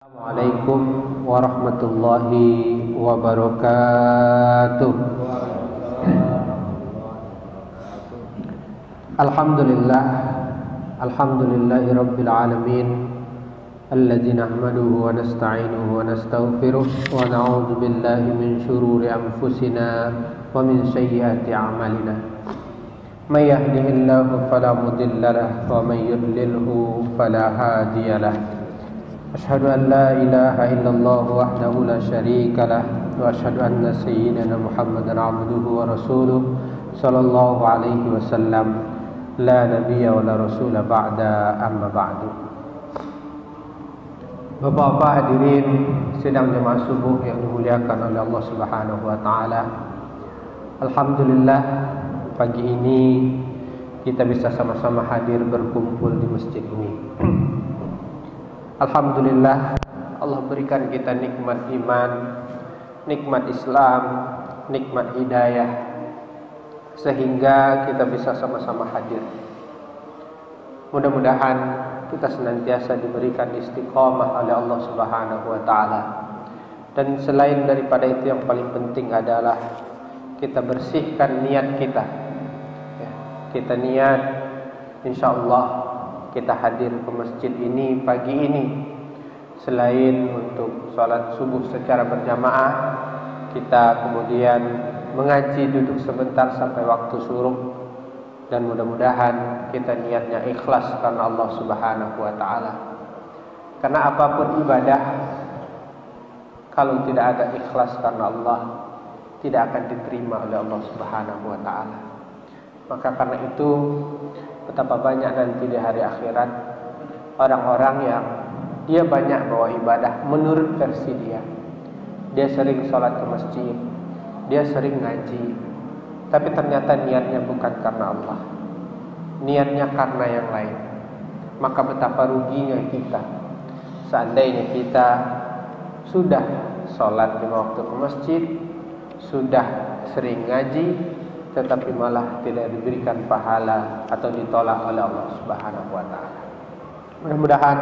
Assalamualaikum warahmatullahi wabarakatuh. Alhamdulillahi rabbil alamin, alladzi nahmaduhu wa nasta'inuhu wa nastaghfiruh wa na'udzu billahi min shururi anfusina wa min sayyiati a'malina. May yahdihillahu fala mudilla lahu wa may yudlilhu fala hadiya lahu. Asyhadu an la ilaha illallah wahdahu la syarika lah wa asyhadu anna sayyidana Muhammadan abduhu wa rasuluh sallallahu alaihi wasallam la nabiyya wa la rasula ba'da amma ba'du. Bapak-bapak hadirin sidang jemaah subuh yang dimuliakan oleh Allah Subhanahu wa taala. Alhamdulillah pagi ini kita bisa sama-sama hadir berkumpul di masjid ini. Alhamdulillah Allah berikan kita nikmat iman, nikmat Islam, nikmat hidayah, sehingga kita bisa sama-sama hadir. Mudah-mudahan kita senantiasa diberikan istiqamah oleh Allah Subhanahu wa taala. Dan selain daripada itu, yang paling penting adalah kita bersihkan niat kita. Kita niat insyaallah kita hadir ke masjid ini pagi ini, selain untuk sholat subuh secara berjamaah, kita kemudian mengaji duduk sebentar sampai waktu syuruk, dan mudah-mudahan kita niatnya ikhlas karena Allah Subhanahu wa taala. Karena apapun ibadah, kalau tidak ada ikhlas karena Allah, tidak akan diterima oleh Allah Subhanahu wa taala. Maka karena itu, betapa banyak nanti di hari akhirat orang-orang yang dia banyak bawa ibadah menurut versi dia. Dia sering sholat ke masjid, dia sering ngaji, tapi ternyata niatnya bukan karena Allah, niatnya karena yang lain. Maka betapa ruginya kita seandainya kita sudah sholat 5 waktu ke masjid, sudah sering ngaji, tetapi malah tidak diberikan pahala atau ditolak oleh Allah Subhanahu wa taala. Mudah-mudahan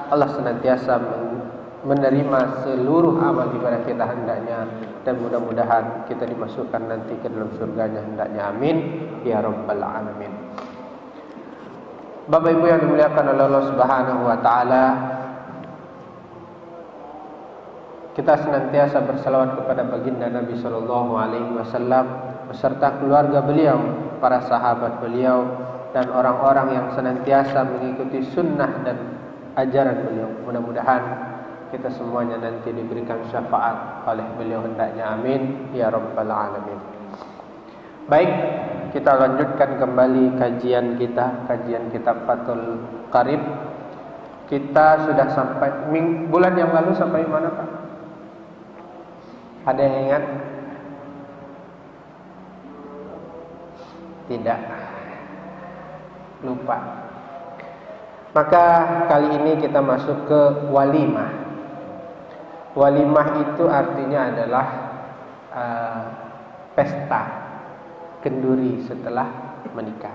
Allah senantiasa menerima seluruh amal ibadah kita hendaknya, dan mudah-mudahan kita dimasukkan nanti ke dalam surganya hendaknya. Amin ya rabbal alamin. Bapak Ibu yang dimuliakan oleh Allah Subhanahu wa taala, kita senantiasa berselawat kepada baginda Nabi sallallahu alaihi wasallam beserta keluarga beliau, para sahabat beliau, dan orang-orang yang senantiasa mengikuti sunnah dan ajaran beliau. Mudah-mudahan kita semuanya nanti diberikan syafaat oleh beliau hendaknya. Amin ya rabbal alamin. Baik, kita lanjutkan kembali kajian kita, kajian kitab Fathul Qarib. Kita sudah sampai bulan yang lalu sampai mana, Pak? Ada yang ingat? Tidak, lupa. Maka kali ini kita masuk ke walimah. Walimah itu artinya adalah pesta kenduri setelah menikah.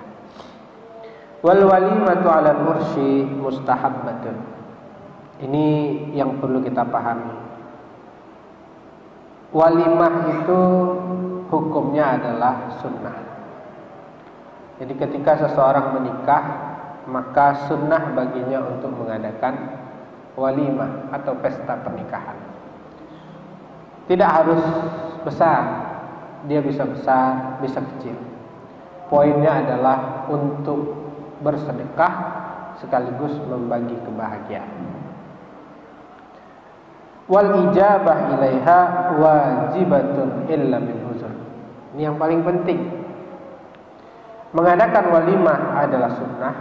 Wal walimatu 'ala al-mursyi mustahabbatun. Ini yang perlu kita pahami. Walimah itu hukumnya adalah sunnah. Jadi ketika seseorang menikah, maka sunnah baginya untuk mengadakan walimah atau pesta pernikahan. Tidak harus besar, dia bisa besar, bisa kecil. Poinnya adalah untuk bersedekah sekaligus membagi kebahagiaan. Wal ijabah ilaiha wajibatun illa min uzur. Ini yang paling penting. Mengadakan walimah adalah sunnah,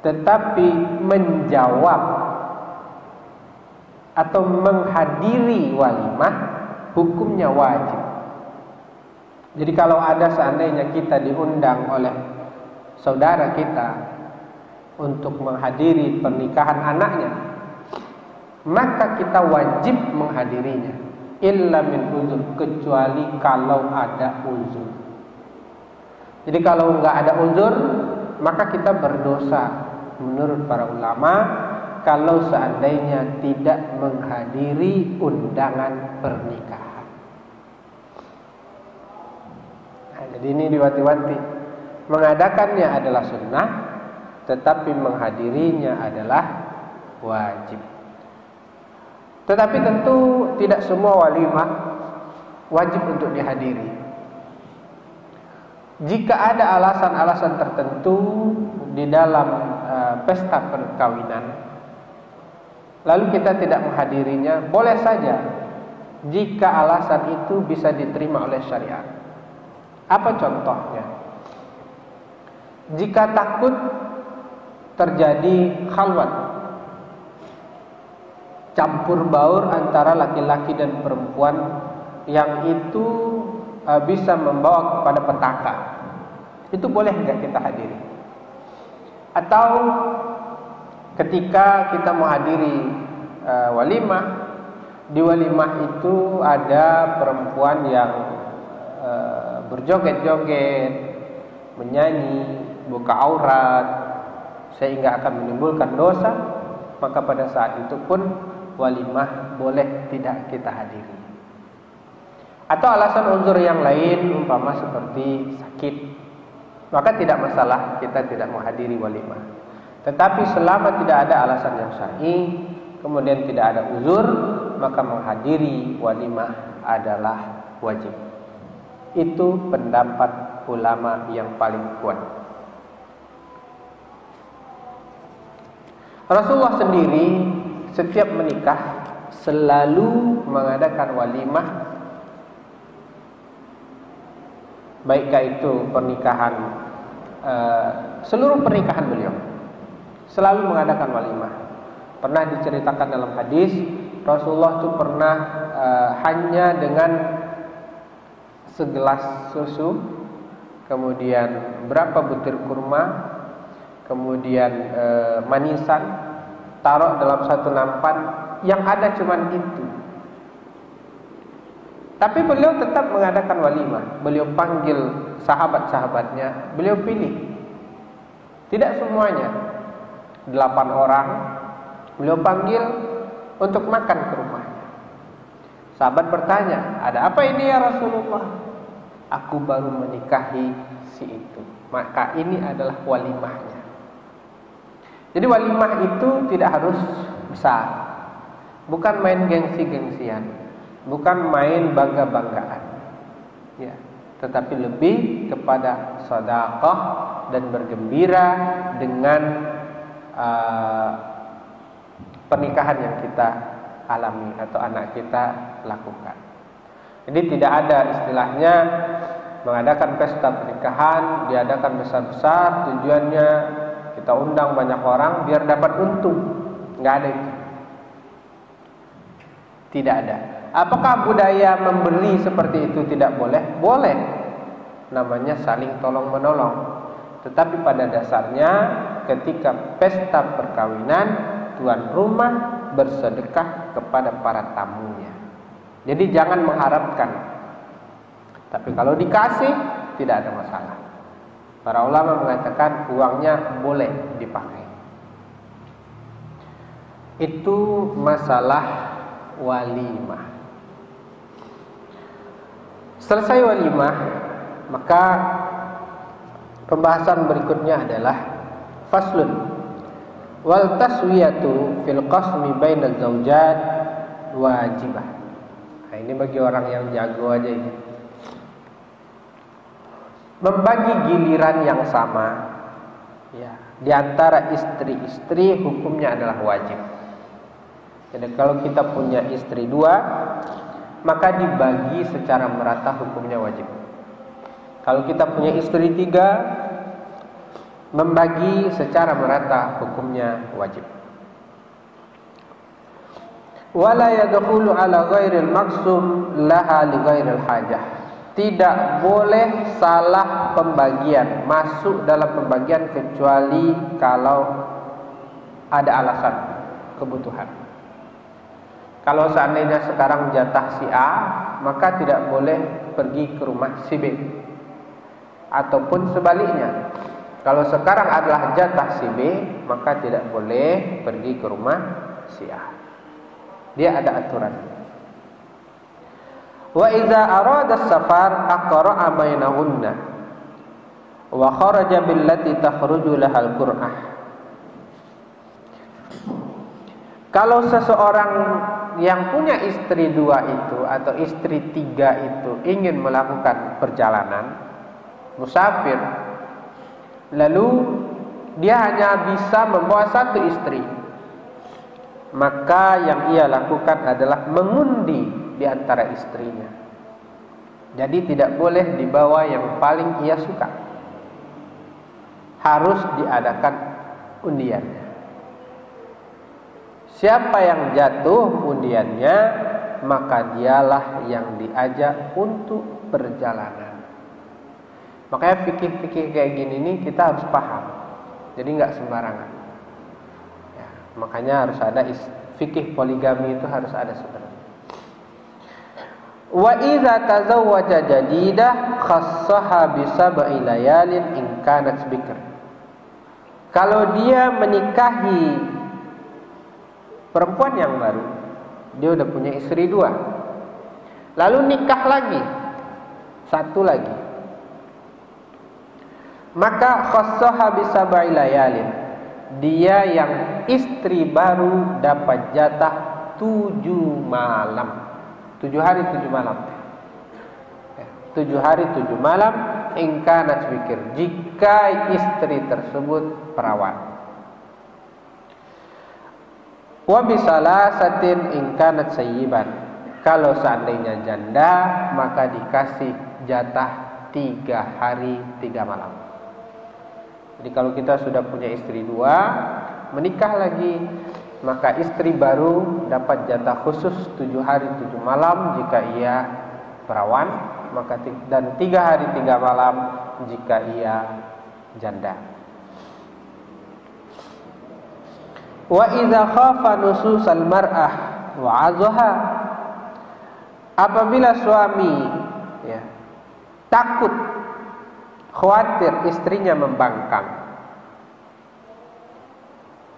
tetapi menjawab atau menghadiri walimah hukumnya wajib. Jadi kalau ada seandainya kita diundang oleh saudara kita untuk menghadiri pernikahan anaknya, maka kita wajib menghadirinya, illa min uzur, kecuali kalau ada uzur. Jadi kalau enggak ada uzur, maka kita berdosa menurut para ulama kalau seandainya tidak menghadiri undangan pernikahan. Nah, jadi ini diwanti-wanti. Mengadakannya adalah sunnah, tetapi menghadirinya adalah wajib. Tetapi tentu tidak semua walimah wajib untuk dihadiri. Jika ada alasan-alasan tertentu di dalam pesta perkawinan, lalu kita tidak menghadirinya, boleh saja jika alasan itu bisa diterima oleh syariat. Apa contohnya? Jika takut terjadi khalwat, campur baur antara laki-laki dan perempuan yang itu bisa membawa kepada petaka, itu boleh enggak kita hadiri? Atau ketika kita menghadiri walimah, di walimah itu ada perempuan yang berjoget-joget, menyanyi, buka aurat, sehingga akan menimbulkan dosa, maka pada saat itu pun walimah boleh tidak kita hadiri. Atau alasan uzur yang lain, umpama seperti sakit, maka tidak masalah kita tidak menghadiri walimah. Tetapi selama tidak ada alasan yang syar'i, kemudian tidak ada uzur, maka menghadiri walimah adalah wajib. Itu pendapat ulama yang paling kuat. Rasulullah sendiri setiap menikah selalu mengadakan walimah, baik itu pernikahan, seluruh pernikahan beliau selalu mengadakan walimah. Pernah diceritakan dalam hadis, Rasulullah itu pernah hanya dengan segelas susu, kemudian berapa butir kurma, kemudian manisan, taruh dalam satu nampan, yang ada cuman itu. Tapi beliau tetap mengadakan walimah. Beliau panggil sahabat-sahabatnya, beliau pilih. Tidak semuanya, 8 orang beliau panggil untuk makan ke rumahnya. Sahabat bertanya, ada apa ini ya Rasulullah? Aku baru menikahi si itu, maka ini adalah walimahnya. Jadi walimah itu tidak harus besar, bukan main gengsi-gengsian, bukan main bangga-banggaan, ya, tetapi lebih kepada sedekah dan bergembira dengan pernikahan yang kita alami atau anak kita lakukan. Jadi tidak ada istilahnya mengadakan pesta pernikahan, diadakan besar-besar, tujuannya kita undang banyak orang biar dapat untung. Nggak ada itu. Tidak ada. Apakah budaya memberi seperti itu tidak boleh? Boleh. Namanya saling tolong menolong. Tetapi pada dasarnya ketika pesta perkawinan, tuan rumah bersedekah kepada para tamunya. Jadi jangan mengharapkan. Tapi kalau dikasih tidak ada masalah. Para ulama mengatakan uangnya boleh dipakai. Itu masalah walimah. Selesai walimah, maka pembahasan berikutnya adalah faslun wal taswiyatu fil qasmi bainaz zaujat wajibah. Nah, ini bagi orang yang jago aja ini. Membagi giliran yang sama, ya, di antara istri-istri hukumnya adalah wajib. Jadi kalau kita punya istri 2, maka dibagi secara merata hukumnya wajib. Kalau kita punya istri 3, membagi secara merata hukumnya wajib. Wala yadkhulu ala ghairil maqsum laha li ghairil hajah. Tidak boleh salah pembagian, masuk dalam pembagian kecuali kalau ada alasan kebutuhan. Kalau seandainya sekarang jatah si A, maka tidak boleh pergi ke rumah si B. Ataupun sebaliknya, kalau sekarang adalah jatah si B, maka tidak boleh pergi ke rumah si A. Dia ada aturan. Wa idza arada as-safar aqra'a bainahunna wa kharaja billati takhruju lahal qur'ah. Kalau seseorang yang punya istri 2 itu atau istri 3 itu ingin melakukan perjalanan musafir, lalu dia hanya bisa membawa 1 istri, maka yang ia lakukan adalah mengundi di antara istrinya. Jadi tidak boleh dibawa yang paling ia suka, harus diadakan undiannya. Siapa yang jatuh undiannya, maka dialah yang diajak untuk perjalanan. Makanya fikih-fikih kayak gini nih kita harus paham. Jadi nggak sembarangan. Ya, makanya harus ada fikih poligami itu harus ada sebenarnya. Wa idza tazawwaja jadidah khassaha bi sab'i layalin in kanat bikr. Kalau dia menikahi perempuan yang baru, dia udah punya istri 2, lalu nikah lagi 1 lagi, maka khassaha bi sab'i layalin, dia yang istri baru dapat jatah 7 malam, 7 hari 7 malam, 7 hari 7 malam in kanat bikr, jika istri tersebut perawan. Wa bisalasatin in kanat sayyiban, kalau seandainya janda maka dikasih jatah 3 hari 3 malam. Jadi kalau kita sudah punya istri 2, menikah lagi, maka istri baru dapat jatah khusus 7 hari 7 malam jika ia perawan, maka dan 3 hari 3 malam jika ia janda. Wa idza khafa nususal mar'ah wa 'azaha, apabila suami takut, khawatir istrinya membangkang,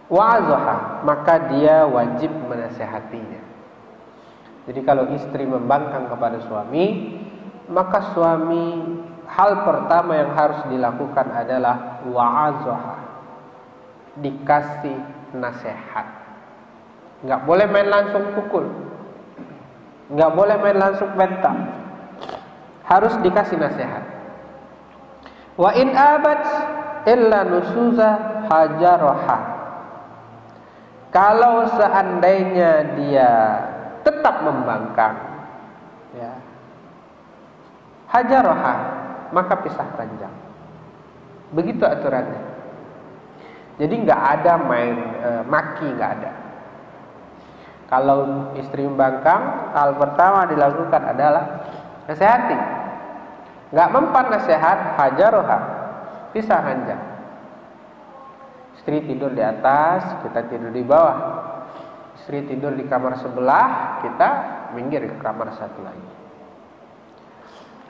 wa 'azaha, maka dia wajib menasihatinya. Jadi kalau istri membangkang kepada suami, maka suami hal pertama yang harus dilakukan adalah wa 'azaha, dikasih nasihat. Nggak boleh main langsung pukul, nggak boleh main langsung bentak, harus dikasih nasihat. Wa in abat illa nusuza hajaroha, kalau seandainya dia tetap membangkang, hajaroha, maka pisah ranjang. Begitu aturannya. Jadi nggak ada main maki, nggak ada. Kalau istri membangkang, hal pertama dilakukan adalah nasihati. Nggak mempan nasihat, hajaroha, pisah ranjang. Istri tidur di atas, kita tidur di bawah. Istri tidur di kamar sebelah, kita minggir ke kamar satu lagi.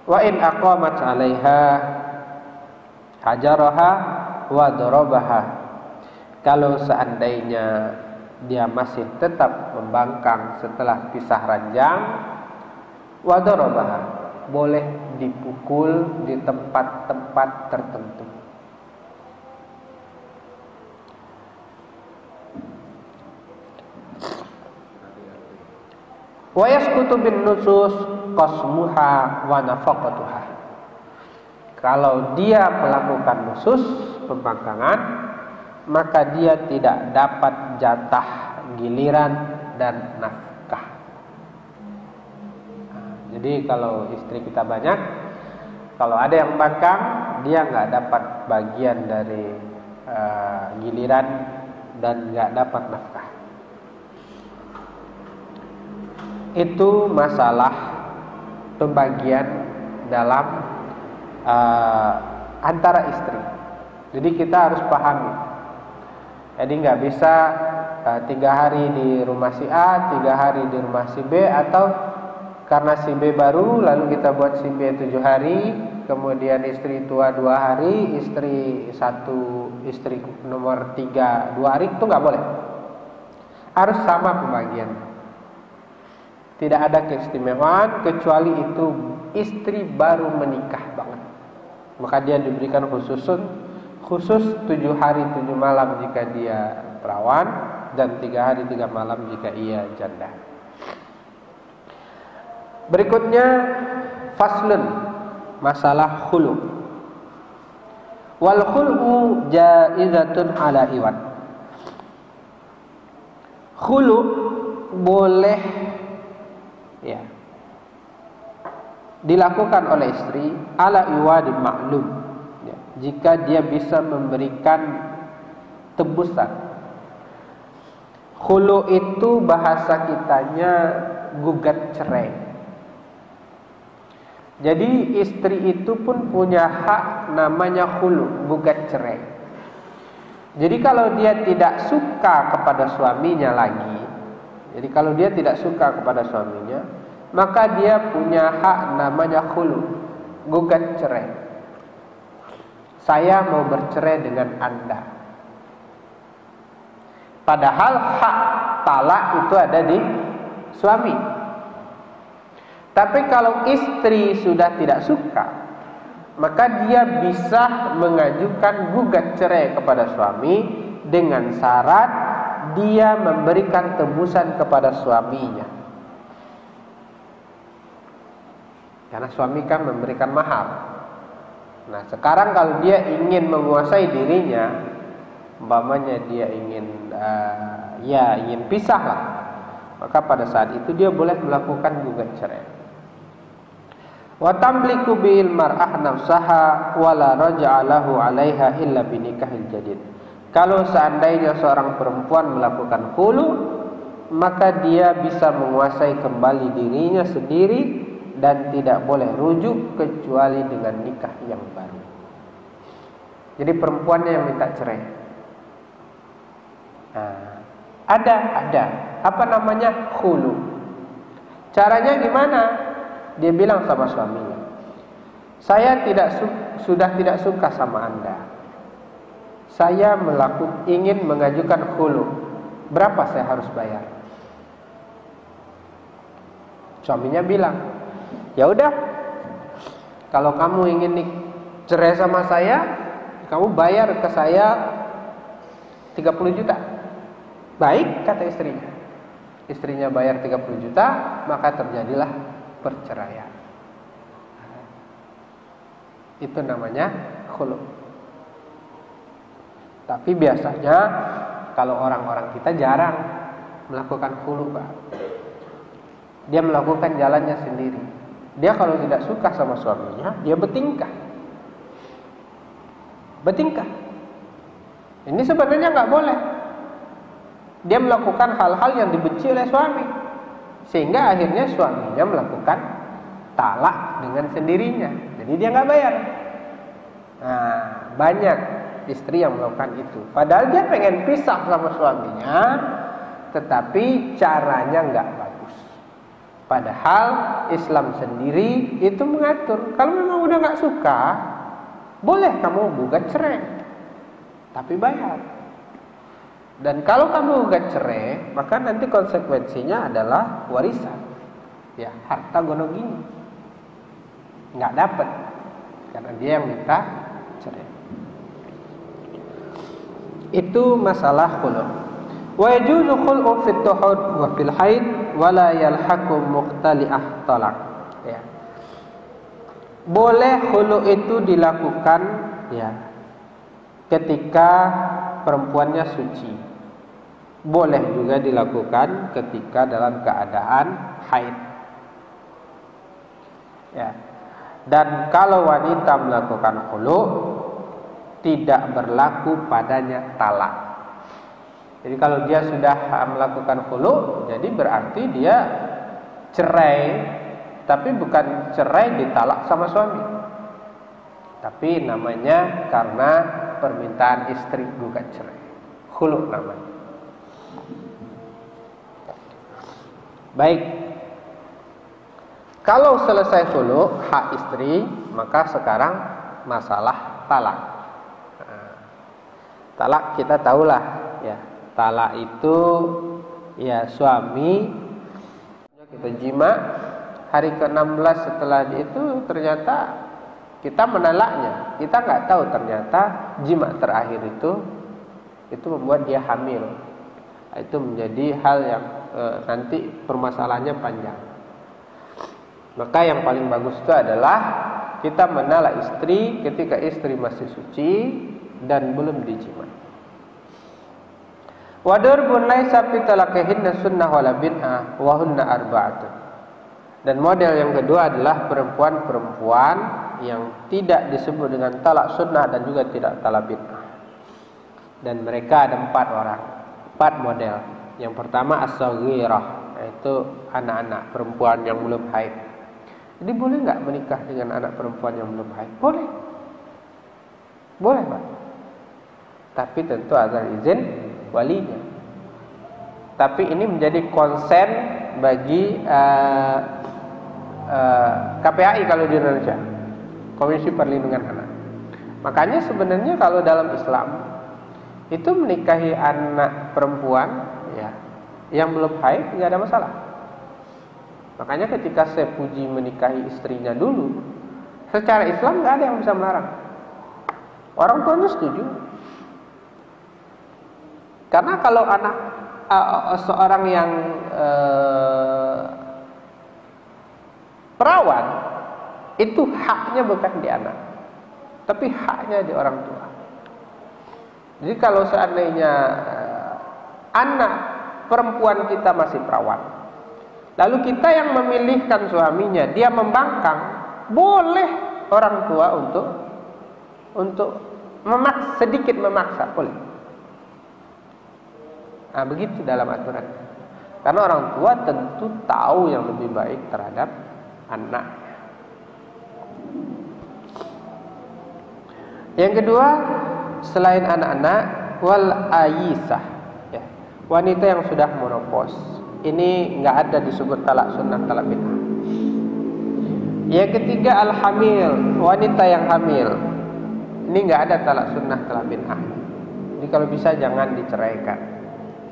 Wa in aqamat 'alaiha hajaroha wa darabaha, kalau seandainya dia masih tetap membangkang setelah pisah ranjang, wa darabaha, boleh dipukul di tempat-tempat tertentu. Wa yasqutu bin nusus qasmuha wa nafaqatuha, kalau dia melakukan nusus pembangkangan, maka dia tidak dapat jatah giliran dan nafkah. Jadi kalau istri kita banyak, kalau ada yang membangkang, dia nggak dapat bagian dari giliran dan nggak dapat nafkah. Itu masalah pembagian dalam antara istri. Jadi kita harus pahami. Jadi nggak bisa 3 hari di rumah si A, 3 hari di rumah si B, atau karena si B baru, lalu kita buat si B 7 hari, kemudian istri tua 2 hari, istri nomor 3 2 hari, itu nggak boleh. Harus sama pembagian. Tidak ada keistimewaan kecuali itu istri baru menikah banget. Maka dia diberikan khusus 7 hari 7 malam jika dia perawan, dan 3 hari 3 malam jika ia janda. Berikutnya faslun, masalah khulu. Wal khulu jaizatun ala iwad. Khulu boleh ya dilakukan oleh istri ala iwad maklum ya, jika dia bisa memberikan tebusan. Khulu itu bahasa kitanya gugat cerai. Jadi istri itu pun punya hak namanya khulu, gugat cerai. Jadi kalau dia tidak suka kepada suaminya lagi, jadi kalau dia tidak suka kepada suaminya, maka dia punya hak namanya khulu, gugat cerai. Saya mau bercerai dengan Anda. Padahal hak talak itu ada di suami. Tapi kalau istri sudah tidak suka, maka dia bisa mengajukan gugat cerai kepada suami dengan syarat dia memberikan tebusan kepada suaminya. Karena suami kan memberikan mahar. Nah, sekarang kalau dia ingin menguasai dirinya, umpamanya dia ingin ingin pisah lah, maka pada saat itu dia boleh melakukan gugat cerai. Wa tamliku bil mar'ah nafsaha wala raja'a lahu 'alaiha illa bi nikahil jadid. Kalau seandainya seorang perempuan melakukan khulu, maka dia bisa menguasai kembali dirinya sendiri dan tidak boleh rujuk kecuali dengan nikah yang baru. Jadi perempuannya yang minta cerai. Nah, ada apa namanya khulu. Caranya gimana? Dia bilang sama suaminya, saya sudah tidak suka sama Anda. Saya ingin mengajukan khulu. Berapa saya harus bayar? Suaminya bilang, ya udah, kalau kamu ingin cerai sama saya, kamu bayar ke saya 30 juta. Baik, kata istrinya. Istrinya bayar 30 juta, maka terjadilah perceraian. Itu namanya khulu. Tapi biasanya kalau orang-orang kita jarang melakukan khulu, Pak. Dia melakukan jalannya sendiri. Dia kalau tidak suka sama suaminya, dia bertingkah. Ini sebenarnya nggak boleh. Dia melakukan hal-hal yang dibenci oleh suami, sehingga akhirnya suaminya melakukan talak dengan sendirinya. Jadi dia nggak bayar. Nah, banyak istri yang melakukan itu. Padahal dia pengen pisah sama suaminya, tetapi caranya nggak bagus. Padahal Islam sendiri itu mengatur, kalau memang udah nggak suka, boleh kamu gugat cerai, tapi bayar. Dan kalau kamu gugat cerai, maka nanti konsekuensinya adalah warisan, ya, harta gonogini, nggak dapat karena dia yang minta cerai. Itu masalah khulu. Wa yajuzu khul'u fit tuhud wa fil haid wa la yalhaqu muqtali'ah talaq. Ya. Boleh khulu itu dilakukan ya ketika perempuannya suci. Boleh juga dilakukan ketika dalam keadaan haid. Ya. Dan kalau wanita melakukan khulu, tidak berlaku padanya talak. Jadi kalau dia sudah melakukan khulu, jadi berarti dia cerai, tapi bukan cerai ditalak sama suami, tapi namanya karena permintaan istri, gugat cerai, khulu namanya. Baik. Kalau selesai khulu hak istri, maka sekarang masalah talak. Talak kita tahulah ya. Talak itu ya suami kita jima hari ke-16 setelah itu ternyata kita menalaknya. Kita nggak tahu ternyata jima terakhir itu membuat dia hamil. Itu menjadi hal yang nanti permasalahannya panjang. Maka yang paling bagus itu adalah kita menalak istri ketika istri masih suci dan belum dijima. Wa darbun laisa fi talaqihinna sunnah wala bid'ah wa hunna arba'atun. Dan model yang kedua adalah perempuan-perempuan yang tidak disebut dengan talak sunnah dan juga tidak talak bid'ah. Dan mereka ada 4 orang, 4 model. Yang pertama as-saghirah, yaitu anak-anak perempuan yang belum haid. Jadi boleh nggak menikah dengan anak perempuan yang belum haid? Boleh. Boleh, Pak. Tapi tentu atas izin walinya. Tapi ini menjadi konsen bagi KPAI kalau di Indonesia, Komisi Perlindungan Anak. Makanya sebenarnya kalau dalam Islam itu menikahi anak perempuan ya yang belum haid nggak ada masalah. Makanya ketika Sepuji menikahi istrinya dulu, secara Islam nggak ada yang bisa melarang. Orang tuanya setuju. Karena kalau anak seorang yang perawan, itu haknya bukan di anak, tapi haknya di orang tua. Jadi kalau seandainya anak perempuan kita masih perawan, lalu kita yang memilihkan suaminya, dia membangkang, boleh orang tua untuk sedikit memaksa, boleh. Nah, begitu dalam aturan. Karena orang tua tentu tahu yang lebih baik terhadap anak. Yang kedua, selain anak-anak, wal ayisah, ya, wanita yang sudah menopause. Ini nggak ada disebut talak sunnah, talak bid'ah. Yang ketiga al-hamil, wanita yang hamil. Ini nggak ada talak sunnah, talak bid'ah. Jadi kalau bisa jangan diceraikan.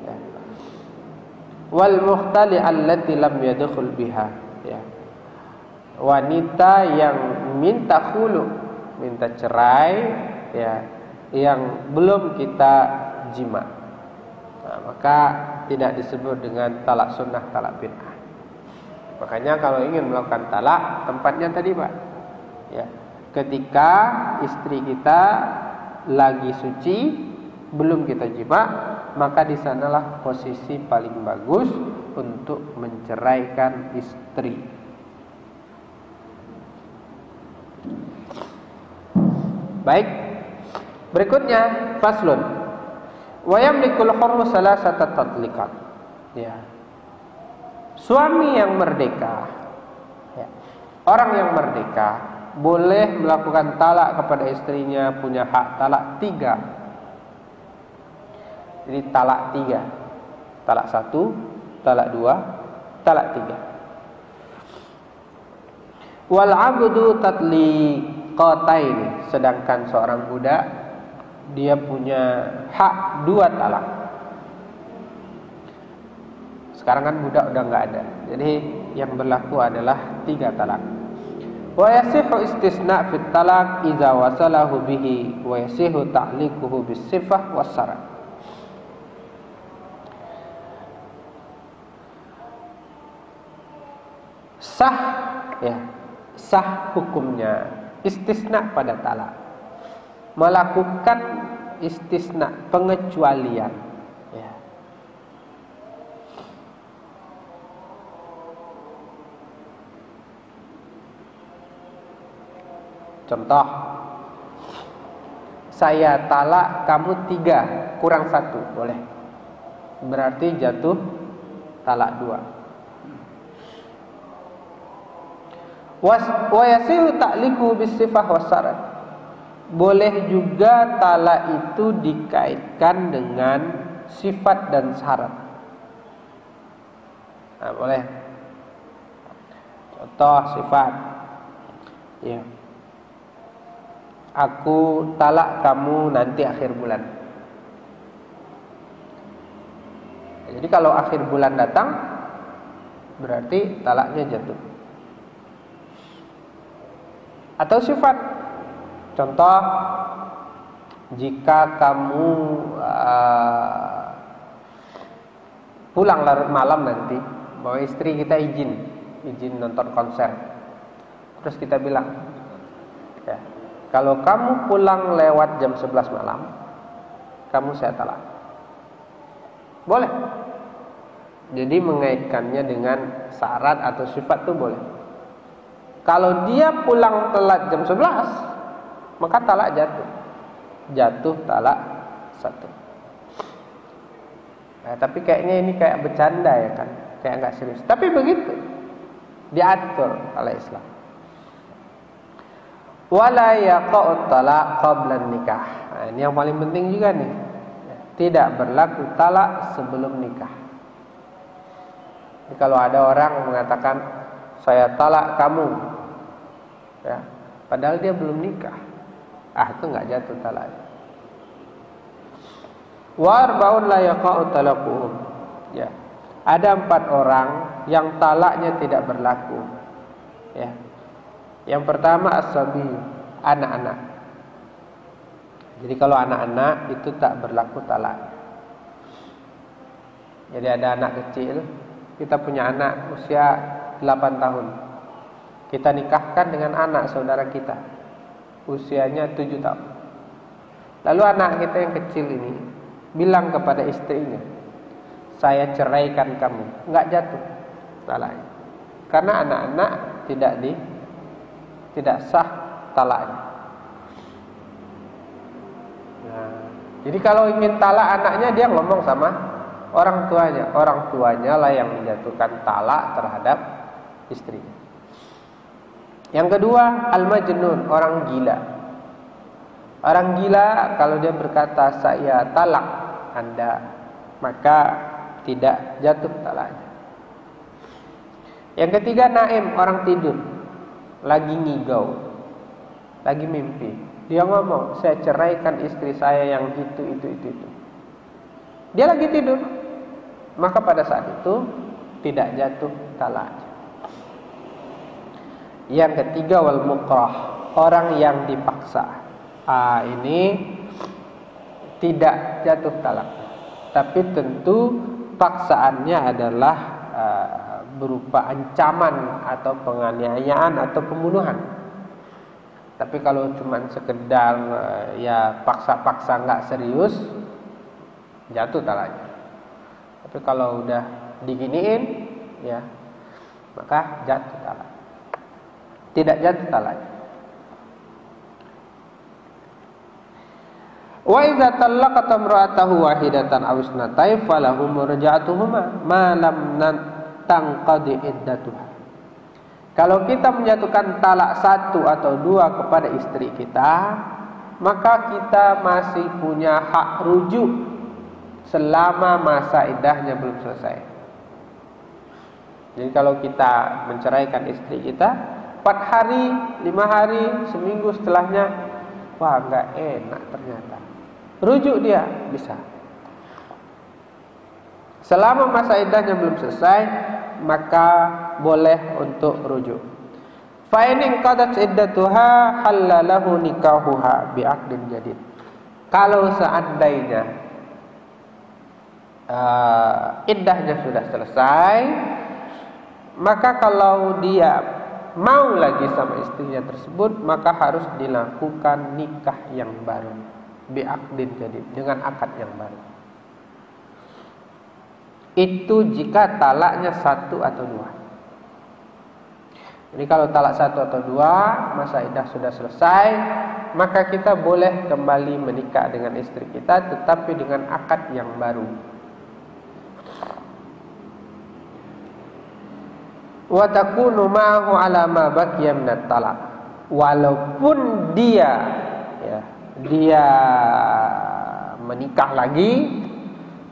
Ya. Wal mukhtali allati lam yadkhul biha. Ya. Wanita yang minta khulu, minta cerai, ya, yang belum kita jima. Nah, maka tidak disebut dengan talak sunnah, talak bid'ah. Makanya kalau ingin melakukan talak, tempatnya tadi, Pak. Ya, ketika istri kita lagi suci, belum kita jima, maka di sanalah posisi paling bagus untuk menceraikan istri. Baik. Berikutnya faslun. Wa yamlikul hurru salasata tatliqat. Ya. Suami yang merdeka, ya, orang yang merdeka boleh melakukan talak kepada istrinya, punya hak talak 3. Jadi talak 3. Talak 1, talak 2, talak 3. Wal 'abdu tatliqatain, sedangkan seorang budak dia punya hak 2 talak. Sekarang kan budak udah nggak ada, jadi yang berlaku adalah 3 talak. Wa yasihu istisna fit talak idza wasalahu bihi wa yasihu ta'liquhu bis sifah was syarat. Sah, ya, sah hukumnya istisna pada talak, melakukan istisna, pengecualian, ya. Contoh, saya talak kamu 3 kurang 1, boleh. Berarti jatuh talak 2. Wa yasihu ta'liqu bis sifah was syarat. Boleh juga talak itu dikaitkan dengan sifat dan syarat. Nah, boleh. Contoh sifat, ya, aku talak kamu nanti akhir bulan. Jadi kalau akhir bulan datang, berarti talaknya jatuh. Atau sifat, contoh, jika kamu pulang larut malam nanti, bahwa istri kita izin nonton konser, terus kita bilang, ya, kalau kamu pulang lewat jam 11 malam, kamu saya talak. Boleh. Jadi mengaitkannya dengan syarat atau sifat itu boleh. Kalau dia pulang telat jam 11, maka talak jatuh. Jatuh talak satu. Nah, tapi kayaknya ini kayak bercanda ya kan, kayak nggak serius. Tapi begitu diatur oleh Islam. Wala yaqa'u talaq qabla nikah. Nah, ini yang paling penting juga nih. Tidak berlaku talak sebelum nikah. Jadi kalau ada orang mengatakan saya talak kamu, ya, padahal dia belum nikah, itu nggak jatuh talak. Wa arba'un la yaqa'u talaquhum. Ya. Ada 4 orang yang talaknya tidak berlaku. Ya. Yang pertama as-sabi, anak-anak. Jadi kalau anak-anak itu tak berlaku talak. Jadi ada anak kecil, kita punya anak usia 8 tahun. Kita nikahkan dengan anak saudara kita, usianya 7 tahun. Lalu anak kita yang kecil ini bilang kepada istrinya, saya ceraikan kamu. Enggak jatuh talaknya. Karena anak-anak tidak sah talaknya. Nah, jadi kalau ingin talak anaknya, dia ngomong sama orang tuanya. Orang tuanya lah yang menjatuhkan talak terhadap istrinya. Yang kedua, al-majnun, orang gila. Orang gila kalau dia berkata saya talak Anda, maka tidak jatuh talaknya. Yang ketiga, naim, orang tidur, lagi ngigau, lagi mimpi. Dia ngomong, saya ceraikan istri saya yang itu. Dia lagi tidur, maka pada saat itu tidak jatuh talaknya. Yang ketiga, wal mukrah, orang yang dipaksa. Ini tidak jatuh talak. Tapi tentu paksaannya adalah berupa ancaman atau penganiayaan atau pembunuhan. Tapi kalau cuma sekedar ya paksa-paksa nggak serius, jatuh talaknya. Tapi kalau udah diginiin, ya maka jatuh talak. Tidak jatuh talaknya. Wa idza talaqat imra'atahu wahidatan aw isnatayn falahu murja'atuhuma ma lam tanqadi iddatuha. Kalau kita menjatuhkan talak 1 atau 2 kepada istri kita, maka kita masih punya hak rujuk selama masa iddahnya belum selesai. Jadi kalau kita menceraikan istri kita 4 hari, 5 hari, seminggu setelahnya, wah nggak enak ternyata, rujuk dia bisa. Selama masa iddahnya belum selesai, maka boleh untuk rujuk. Fa in qadat iddatuha halalahu nikahuha bi'aqdin jadid. Kalau seandainya iddahnya sudah selesai, maka kalau dia mau lagi sama istrinya tersebut, maka harus dilakukan nikah yang baru, bi'aqdin jadid, dengan akad yang baru. Itu jika talaknya 1 atau 2. Jadi kalau talak 1 atau 2, masa iddah sudah selesai, maka kita boleh kembali menikah dengan istri kita, tetapi dengan akad yang baru. Wa takunu ma'ahu 'ala ma baqiya min at-talaq. Walaupun dia menikah lagi,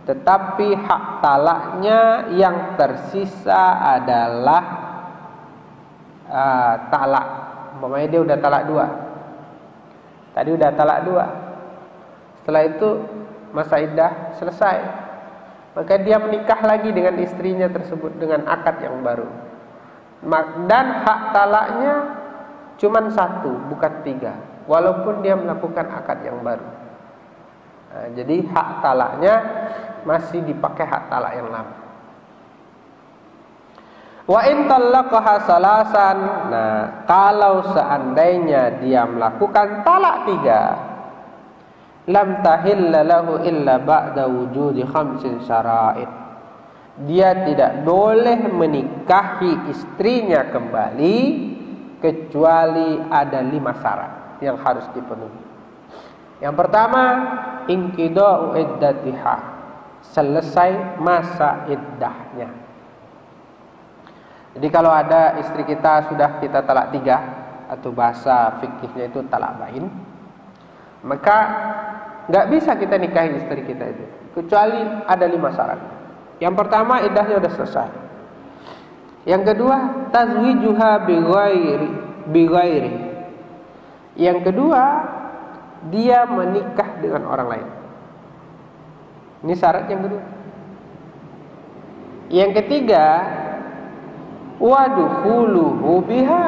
tetapi hak talaknya yang tersisa adalah talak, umpamanya dia udah talak 2. Tadi udah talak 2. Setelah itu masa iddah selesai, maka dia menikah lagi dengan istrinya tersebut dengan akad yang baru. Dan hak talaknya cuma 1, bukan 3, walaupun dia melakukan akad yang baru. Nah, jadi hak talaknya masih dipakai hak talak yang lama. Wa in talaqaha salasan. Nah, kalau seandainya dia melakukan talak 3, lam tahilla lahu illa ba'da wujudi 5 syara'id. Dia tidak boleh menikahi istrinya kembali kecuali ada 5 syarat yang harus dipenuhi. Yang pertama, inqida'u iddatiha, selesai masa iddahnya. Jadi kalau ada istri kita sudah kita talak 3, atau bahasa fikihnya itu talak bain, maka nggak bisa kita nikahi istri kita itu kecuali ada 5 syarat. Yang pertama, iddahnya sudah selesai. Yang kedua, tazwijuha bighairi. Yang kedua, dia menikah dengan orang lain. Ini syarat yang kedua. Yang ketiga, wadukhuluhu biha.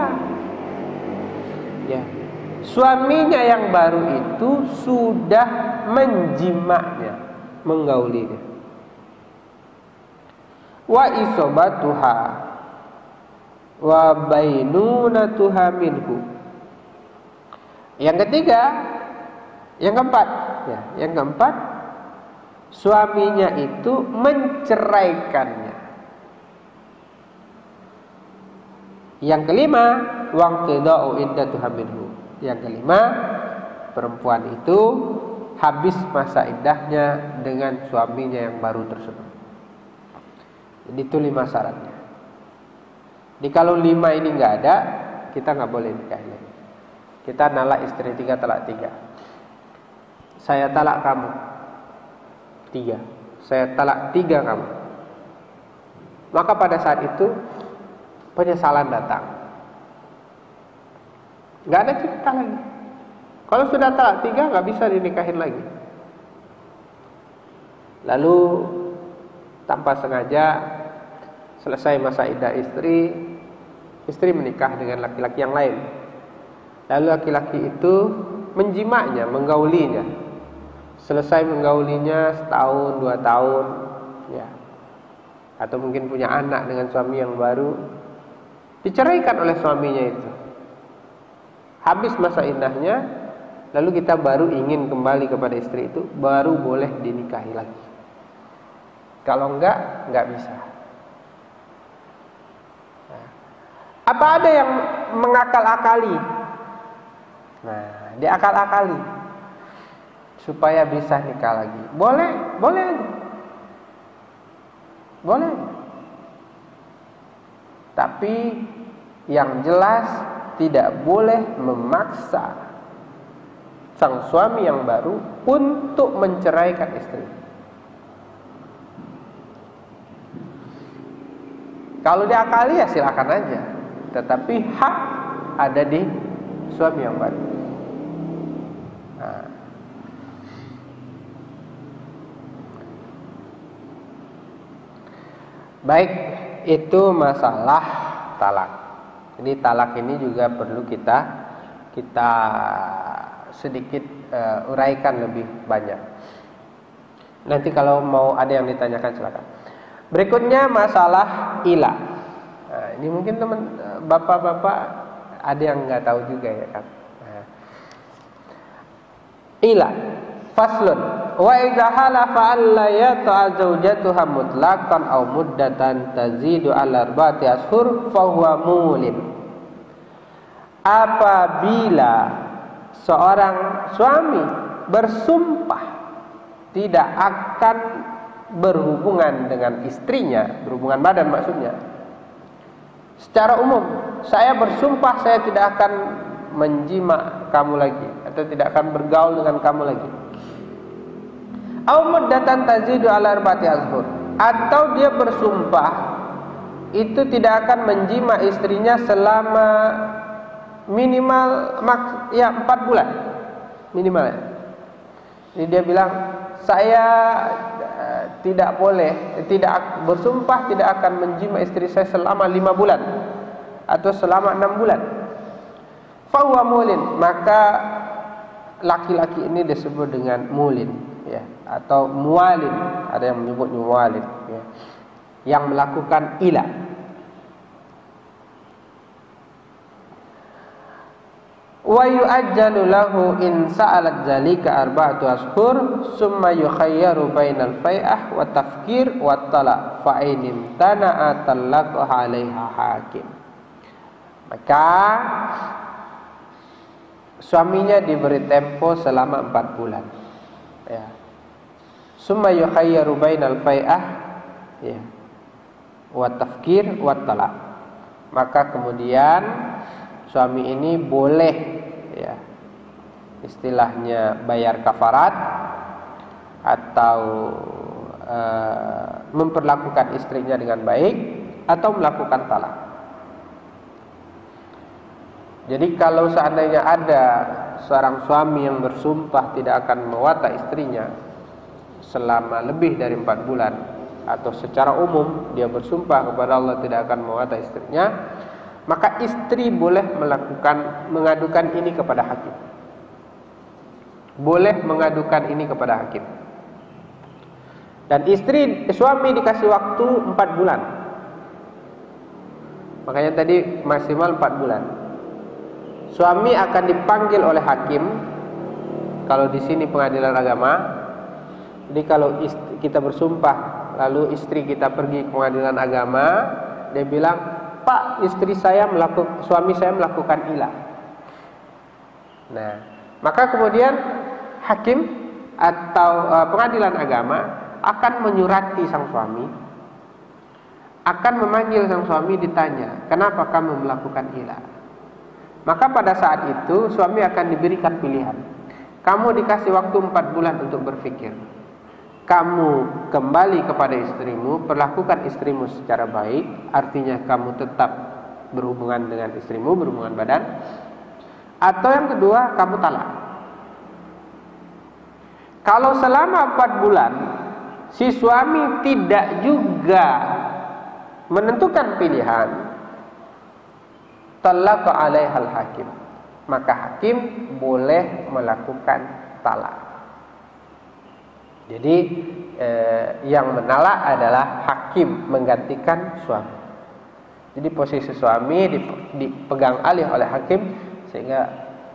Ya, suaminya yang baru itu sudah menjimaknya, menggaulinya. Wa isobatuha wa bainunatuha minhu. Yang ketiga, yang keempat, suaminya itu menceraikannya. Yang kelima, waqtida'u iddatuha minhu. Yang kelima, perempuan itu habis masa iddahnya dengan suaminya yang baru tersebut. Jadi itu 5 syaratnya. Jadi kalau 5 ini nggak ada, kita nggak boleh nikah lagi. Kita nalak istri 3, talak 3. Saya talak kamu 3, saya talak 3 kamu. Maka pada saat itu penyesalan datang. Nggak ada cerita lagi. Kalau sudah talak 3, nggak bisa dinikahin lagi. Lalu tanpa sengaja selesai masa iddah istri menikah dengan laki-laki yang lain. Lalu laki-laki itu menjimaknya, menggaulinya. Selesai menggaulinya setahun, 2 tahun, ya. Atau mungkin punya anak dengan suami yang baru, diceraikan oleh suaminya itu. Habis masa iddahnya, lalu kita baru ingin kembali kepada istri itu, baru boleh dinikahi lagi. Kalau enggak bisa. Nah, apa ada yang mengakal-akali? Nah, diakal-akali supaya bisa nikah lagi. Boleh. Tapi yang jelas tidak boleh memaksa sang suami yang baru untuk menceraikan istri. Kalau diakali ya silakan aja, tetapi hak ada di suami yang baru. Nah. Baik, itu masalah talak. Jadi talak ini juga perlu kita sedikit uraikan lebih banyak. Nanti kalau mau ada yang ditanyakan silakan. Berikutnya masalah ilah. Nah, ini mungkin teman bapak-bapak ada yang nggak tahu juga ya kan. Nah. Ilah. Faslun. Wa idza halafa alla yata'a zawjatuha mutlaqan aw muddatan tazidu 'ala 4 ashhur fa huwa mulin. Apabila seorang suami bersumpah tidak akan berhubungan dengan istrinya, berhubungan badan maksudnya. Secara umum, saya bersumpah saya tidak akan menjima kamu lagi atau tidak akan bergaul dengan kamu lagi. Aw muddatan tazidu 'ala 4 ashhur, atau dia bersumpah itu tidak akan menjima istrinya selama minimal 4 bulan minimal. Jadi dia bilang, saya tidak bersumpah tidak akan menjima istri saya selama 5 bulan atau selama 6 bulan. Fahuwa mulin, maka laki-laki ini disebut dengan mulin, ya, atau mualin, ada yang menyebutnya mualin, ya, yang melakukan ila. Wa yu'ajjalu lahu in sa'alat zalika 4 ashhur summa yukhayyaru bainal fai'ah wa tafkir wa talaq fa in imtana'a talaqaha 'alaiha hakim. Maka suaminya diberi tempo selama 4 bulan, ya. Summa yukhayyaru bainal fai'ah, ya, wa tafkir wa talaq. Maka kemudian suami ini boleh, ya, istilahnya bayar kafarat atau memperlakukan istrinya dengan baik atau melakukan talak. Jadi kalau seandainya ada seorang suami yang bersumpah tidak akan mewata istrinya selama lebih dari 4 bulan, atau secara umum dia bersumpah kepada Allah tidak akan mewata istrinya, maka istri boleh mengadukan ini kepada hakim. Boleh mengadukan ini kepada hakim. Dan suami dikasih waktu 4 bulan. Makanya tadi maksimal 4 bulan. Suami akan dipanggil oleh hakim. Kalau di sini pengadilan agama. Jadi kalau kita bersumpah lalu istri kita pergi ke pengadilan agama, dia bilang, Pak, suami saya melakukan ilah. Nah, maka kemudian hakim atau pengadilan agama akan menyurati sang suami, akan memanggil sang suami, ditanya, kenapa kamu melakukan ilah? Maka pada saat itu suami akan diberikan pilihan. Kamu dikasih waktu 4 bulan untuk berpikir. Kamu kembali kepada istrimu, perlakukan istrimu secara baik, artinya kamu tetap berhubungan dengan istrimu, berhubungan badan. Atau yang kedua, kamu talak. Kalau selama 4 bulan si suami tidak juga menentukan pilihan, talaqa 'alaihal hakim, maka hakim boleh melakukan talak. Jadi yang menalak adalah hakim menggantikan suami. Jadi posisi suami dipegang alih oleh hakim, sehingga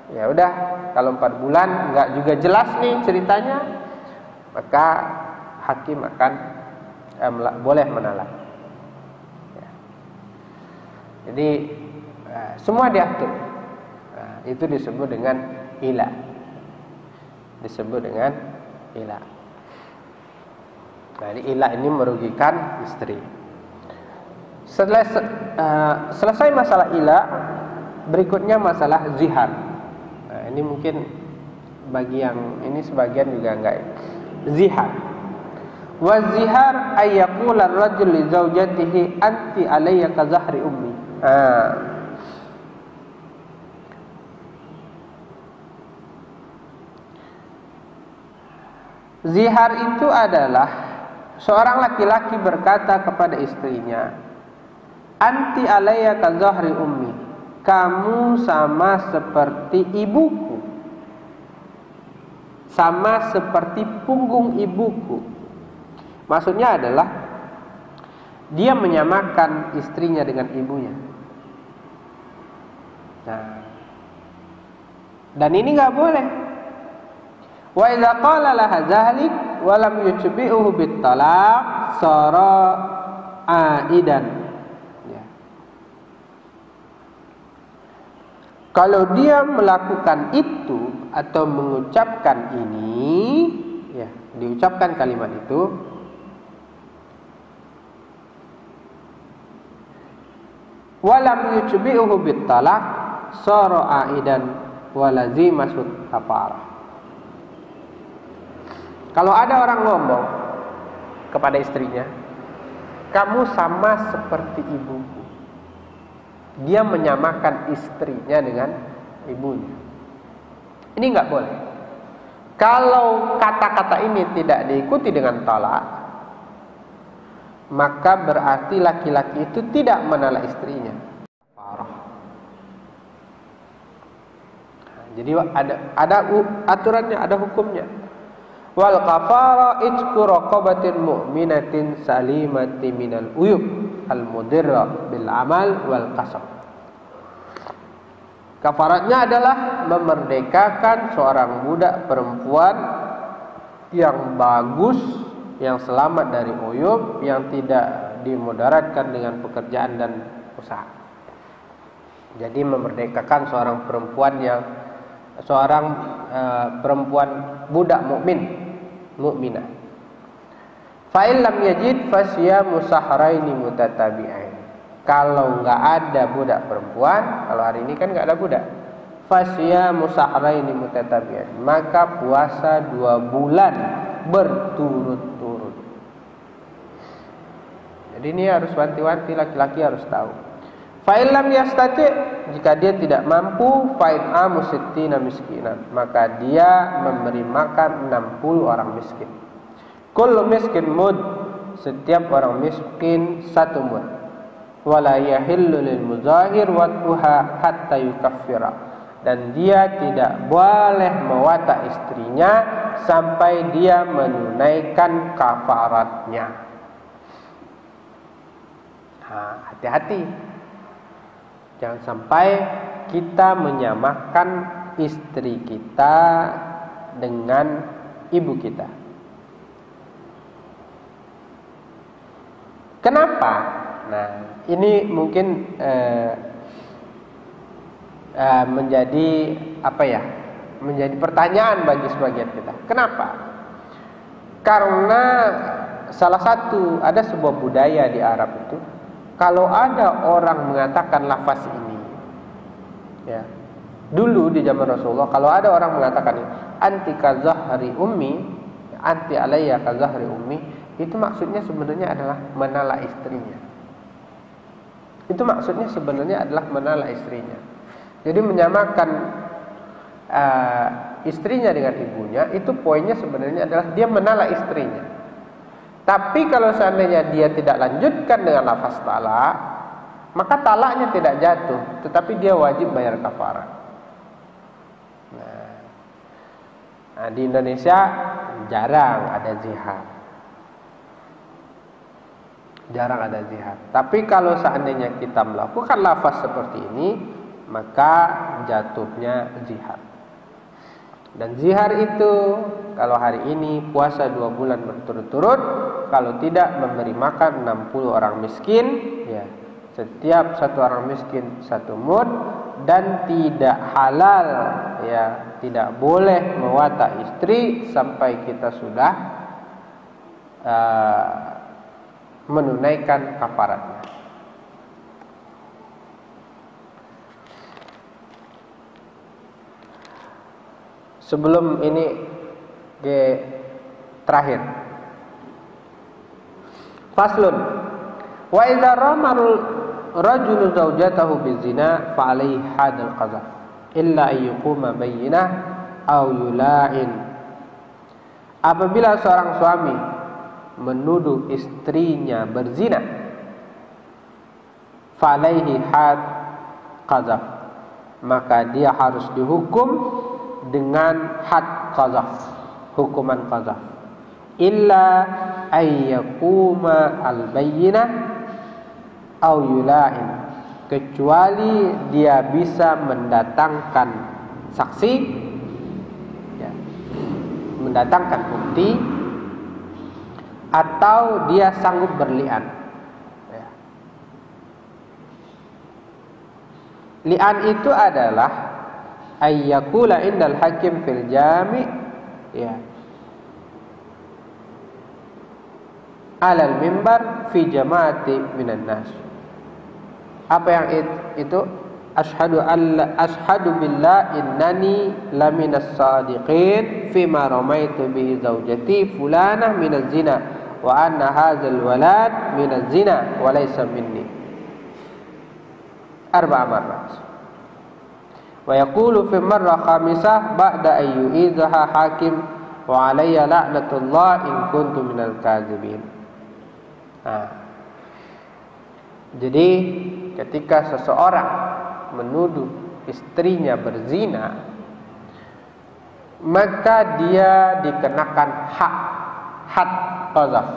ya udah, kalau 4 bulan nggak juga jelas nih ceritanya, maka hakim akan boleh menalak. Ya. Jadi semua diatur. Nah, itu disebut dengan ilah. Disebut dengan ilah. Nah, ilah ini merugikan istri. Selesai masalah ilah, berikutnya masalah zihar. Nah, ini mungkin bagi yang ini sebagian juga enggak. Zihar. Wa zihar ay yaqula ar-rajul li zawjatihi anti alayya ka zahri ummi. Zihar itu adalah seorang laki-laki berkata kepada istrinya, anti alayya ka zahri ummi, kamu sama seperti ibuku, sama seperti punggung ibuku. Maksudnya adalah dia menyamakan istrinya dengan ibunya. Nah, dan ini nggak boleh. Wa idza qala laha zalik wa lam yutbi'uhu bit talaq sara aidan. Ya. Kalau dia melakukan itu atau mengucapkan ini, ya, diucapkan kalimat itu, wa lam yutbi'uhu bit talaq sara aidan wa lazimasut kafarah. Kalau ada orang ngomong kepada istrinya, kamu sama seperti ibuku. Dia menyamakan istrinya dengan ibunya. Ini nggak boleh. Kalau kata-kata ini tidak diikuti dengan talak, maka berarti laki-laki itu tidak menolak istrinya. Jadi ada aturannya, ada hukumnya. Wal kafara itqu raqabatin mu'minatin salimati minal uyub al mudirra bil amal wal kasab. Kafaratnya adalah memerdekakan seorang budak perempuan yang bagus, yang selamat dari uyub, yang tidak dimudaratkan dengan pekerjaan dan usaha. Jadi memerdekakan seorang perempuan budak mukminah. Fa in lam yajid fasyamu sahraini mutatabi'ain. Kalau enggak ada budak perempuan, kalau hari ini kan enggak ada budak, fasyamu sahraini mutatabi'ain, maka puasa 2 bulan berturut-turut. Jadi ini harus wanti-wanti, laki-laki harus tahu. Fa in lam yastati, jika dia tidak mampu, fa in amu sittina miskinan, maka dia memberi makan 60 orang miskin. Kullu miskin mud, setiap orang miskin 1 mud. Wala yahillu lil muzahir wat'uha hatta yukaffira, dan dia tidak boleh mewata istrinya sampai dia menunaikan kafaratnya. Hati-hati, jangan sampai kita menyamakan istri kita dengan ibu kita. Kenapa? Nah, ini mungkin menjadi menjadi pertanyaan bagi sebagian kita. Kenapa? Karena salah satu, ada sebuah budaya di Arab itu, kalau ada orang mengatakan lafaz ini, ya, dulu di zaman Rasulullah, kalau ada orang mengatakan ini, anti kazahri ummi, anti alayya kazahri ummi, itu maksudnya sebenarnya adalah menala istrinya. Itu maksudnya sebenarnya adalah menala istrinya. Jadi menyamakan istrinya dengan ibunya, itu poinnya sebenarnya adalah dia menala istrinya. Tapi kalau seandainya dia tidak lanjutkan dengan lafaz talak, maka talaknya tidak jatuh, tetapi dia wajib bayar kafarah. Nah, di Indonesia jarang ada zihar. Jarang ada zihar. Tapi kalau seandainya kita melakukan lafaz seperti ini, maka jatuhnya zihar. Dan zihar itu kalau hari ini puasa 2 bulan berturut-turut, kalau tidak memberi makan 60 orang miskin, ya, setiap 1 orang miskin 1 mud, dan tidak halal, ya, tidak boleh mewata istri sampai kita sudah menunaikan kafaratnya. Sebelum ini terakhir, faslun, wa idza ramal rajulu zawjatahu bizina fa alaihi hadal qadha illa ayyukuma bayyinah aw yula'in. Apabila seorang suami menuduh istrinya berzina, fa alaihi had qadhaf, maka dia harus dihukum dengan had qadhaf, hukuman qadhaf, illa ayyakuma al-bayyinah aw yula'in, kecuali dia bisa mendatangkan saksi, ya, mendatangkan bukti, atau dia sanggup berli'an, ya. Li'an itu adalah ayyakula indal hakim fil jami', ya, alal mimbar fi jama'ati minan nas. Apa yang itu? Ashhadu billah innani laminas sadiqin fima ramaitu bihi zaujati fulanah minaz zina wa anna hadzal walad minaz zina wa laysa minni. Arba'a marrat. Wa yaqulu fi marrah khamisah ba'da an yu'idhaha hakim wa alayya la'natullah in kuntu minal kadzibin. Jadi ketika seseorang menuduh istrinya berzina, maka dia dikenakan had qadzaf.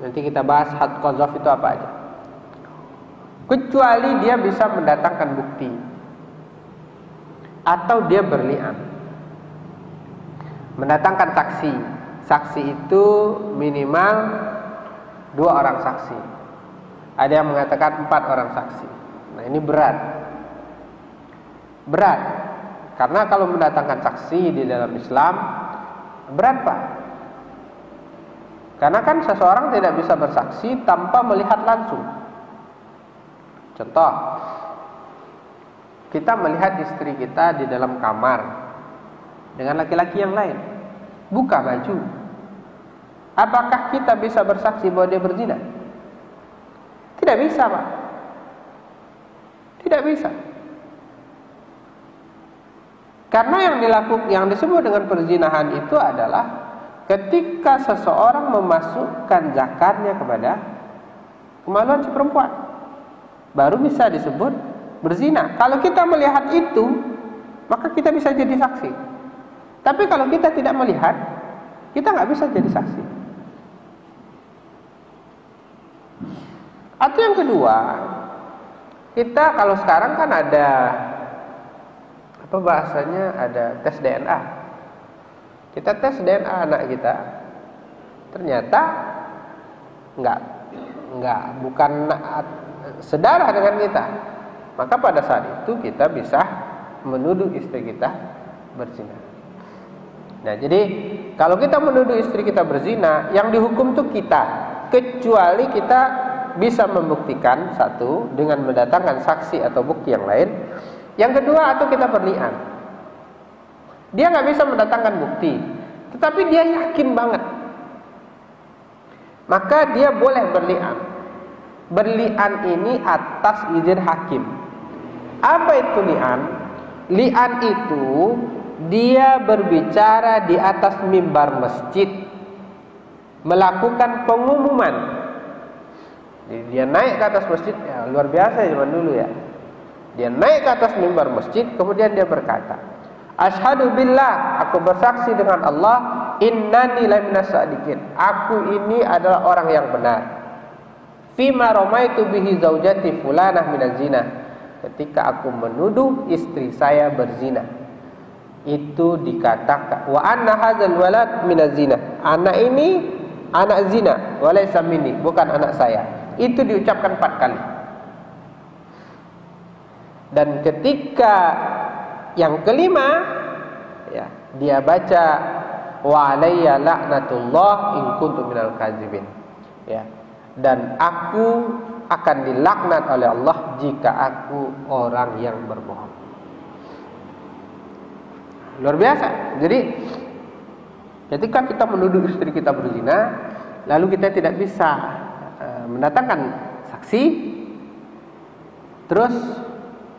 Nanti kita bahas had qadzaf itu apa aja. Kecuali dia bisa mendatangkan bukti atau dia berli'an, mendatangkan saksi. Saksi itu minimal 2 orang saksi. Ada yang mengatakan 4 orang saksi. Nah, ini berat. Karena kalau mendatangkan saksi di dalam Islam berat, Pak. Karena kan seseorang tidak bisa bersaksi tanpa melihat langsung. Contoh, kita melihat istri kita di dalam kamar dengan laki-laki yang lain, buka baju. Apakah kita bisa bersaksi bahwa dia berzina? Tidak bisa, Pak. Tidak bisa. Karena yang disebut dengan perzinahan itu adalah ketika seseorang memasukkan zakarnya kepada kemaluan si perempuan, baru bisa disebut berzina. Kalau kita melihat itu, maka kita bisa jadi saksi. Tapi kalau kita tidak melihat, kita nggak bisa jadi saksi. Atau yang kedua, kita kalau sekarang kan ada apa bahasanya, ada tes DNA. Kita tes DNA anak kita, ternyata bukan sedarah dengan kita. Maka pada saat itu kita bisa menuduh istri kita berzina. Nah, jadi kalau kita menuduh istri kita berzina, yang dihukum tuh kita, kecuali kita bisa membuktikan, satu, dengan mendatangkan saksi atau bukti yang lain. Yang kedua, atau kita berli'an. Dia nggak bisa mendatangkan bukti, tetapi dia yakin banget, maka dia boleh berli'an. Berli'an ini atas izin hakim. Apa itu li'an? Li'an itu dia berbicara di atas mimbar masjid, melakukan pengumuman. Jadi dia naik ke atas masjid, ya, luar biasa zaman dulu ya. Dia naik ke atas mimbar masjid, kemudian dia berkata, "Asyhadu billah, aku bersaksi dengan Allah, innani laminas sadiqin. Aku ini adalah orang yang benar. Fima ramaitu bihi zaujati fulanah minaz zina." Ketika aku menuduh istri saya berzina, itu dikatakan wa anna hadzal walad minaz zina. Anak ini anak zina, walaysa minni, bukan anak saya. Itu diucapkan 4 kali. Dan ketika yang kelima, ya, dia baca wa alayya la'natullah in kuntu minal kadzibin. Ya. Dan aku akan dilaknat oleh Allah jika aku orang yang berbohong. Luar biasa. Jadi ketika kita menuduh istri kita berzina, lalu kita tidak bisa mendatangkan saksi, terus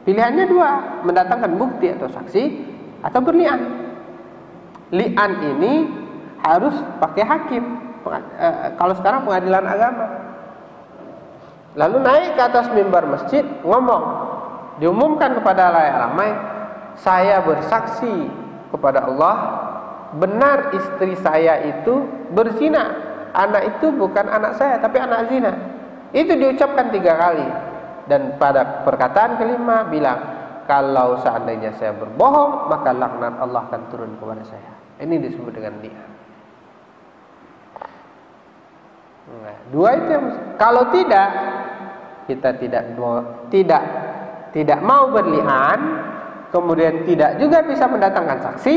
pilihannya 2, mendatangkan bukti atau saksi atau berli'an. Li'an ini harus pakai hakim. Kalau sekarang pengadilan agama. Lalu naik ke atas mimbar masjid, ngomong, diumumkan kepada halayak ramai, saya bersaksi kepada Allah, benar istri saya itu berzina. Anak itu bukan anak saya, tapi anak zina. Itu diucapkan 3 kali. Dan pada perkataan kelima bilang, kalau seandainya saya berbohong, maka laknat Allah akan turun kepada saya. Ini disebut dengan li'an. Nah, 2 itu yang, kalau tidak, kita tidak mau berli'an, kemudian tidak juga bisa mendatangkan saksi,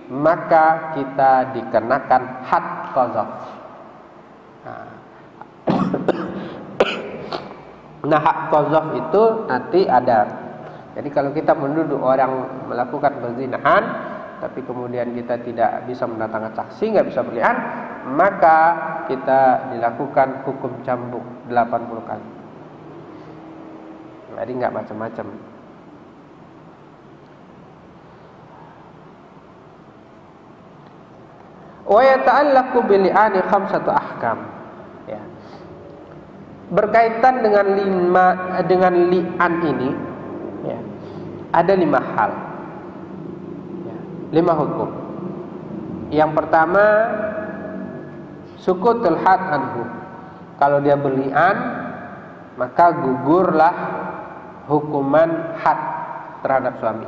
maka kita dikenakan had qadzaf. Nah, had qadzaf itu nanti ada. Jadi kalau kita menuduh orang melakukan perzinahan, tapi kemudian kita tidak bisa mendatangkan saksi, nggak bisa berli'an, maka kita dilakukan hukum cambuk 80 kali. Jadi nggak macam-macam. Wa yata'allaqu bil li'ani khamsatu ahkam. Ya. Berkaitan dengan li'an ini, ya, ada 5 hal, ya, 5 hukum. Yang pertama, sukutul had anhu. Kalau dia berli'an, maka gugurlah hukuman had terhadap suami.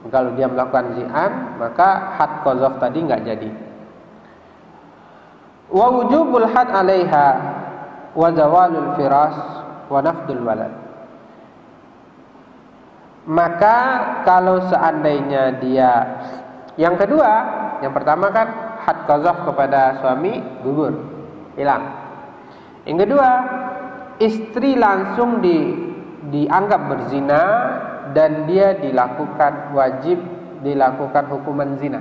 Kalau dia melakukan zi'an, maka had qazaf tadi nggak jadi. Wa wujubul had 'alaiha wa zawalul firas wa nafdul walad. Maka kalau seandainya dia, yang kedua, yang pertama kan had qazaf kepada suami gugur, hilang. Yang kedua, istri langsung dianggap berzina dan dia wajib dilakukan hukuman zina.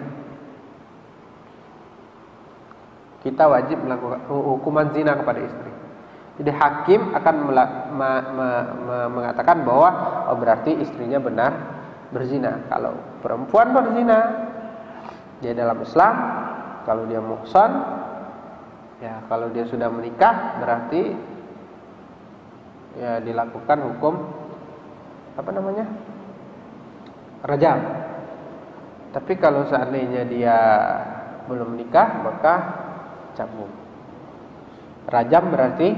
Kita wajib melakukan hukuman zina kepada istri. Jadi hakim akan mengatakan bahwa berarti istrinya benar berzina. Kalau perempuan berzina, dia dalam Islam. Kalau dia muhsan, ya kalau dia sudah menikah, berarti ya dilakukan hukum rajam. Tapi kalau seandainya dia belum menikah, maka cambuk. Rajam berarti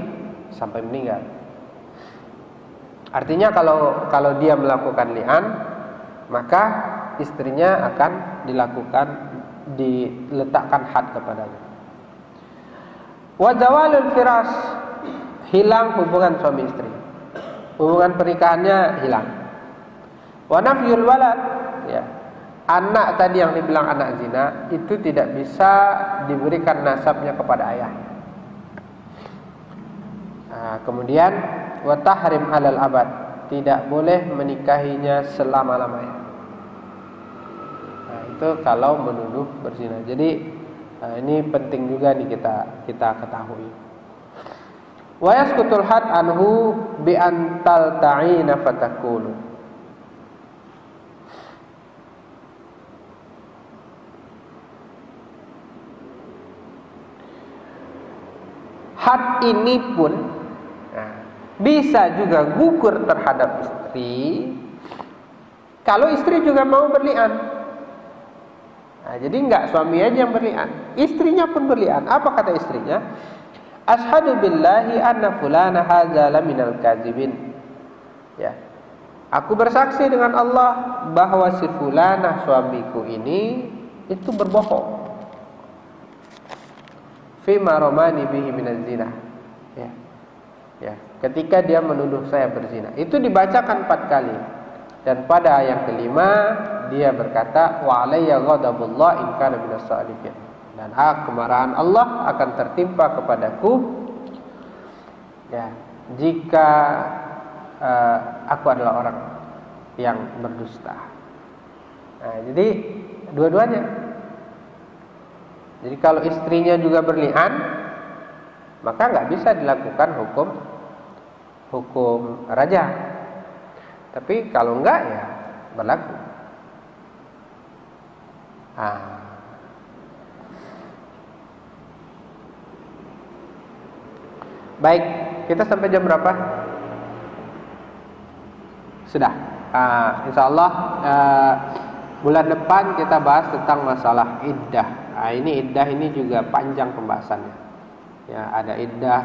sampai meninggal. Artinya kalau dia melakukan li'an, maka istrinya akan diletakkan had kepadanya. Wa zawalul firas, hilang hubungan suami istri, hubungan pernikahannya hilang. Wa nafyul walad, ya, anak tadi yang dibilang anak zina itu tidak bisa diberikan nasabnya kepada ayahnya. Kemudian wa tahrim alal abad, tidak boleh menikahinya selama-lamanya. Itu kalau menuduh berzina. Jadi ini penting juga nih kita ketahui. Wa yasqutul had anhu bi antal ta'ina fatakulu. Had ini pun bisa juga gugur terhadap istri kalau istri juga mau berli'an. Jadi enggak suami aja yang berli'an, istrinya pun berli'an. Apa kata istrinya? Ashhadu billahi anna fulana hadza laminal kadzibin. Ya. Aku bersaksi dengan Allah bahwa si fulanah suamiku ini itu berbohong. Fima romani bihi minaz zina. Ya. Ya, ketika dia menuduh saya berzina. Itu dibacakan 4 kali. Dan pada ayat kelima dia berkata, wa alayya ghadabullah in kana minas sadiqin. Dan kemarahan Allah akan tertimpa kepadaku, ya, jika aku adalah orang yang berdusta. Jadi dua-duanya. Jadi kalau istrinya juga berli'an, maka nggak bisa dilakukan hukum rajam. Tapi kalau enggak, ya berlaku. Baik, kita sampai jam berapa? Sudah. Insyaallah bulan depan kita bahas tentang masalah iddah. Ini iddah ini juga panjang pembahasannya. Ya, ada iddah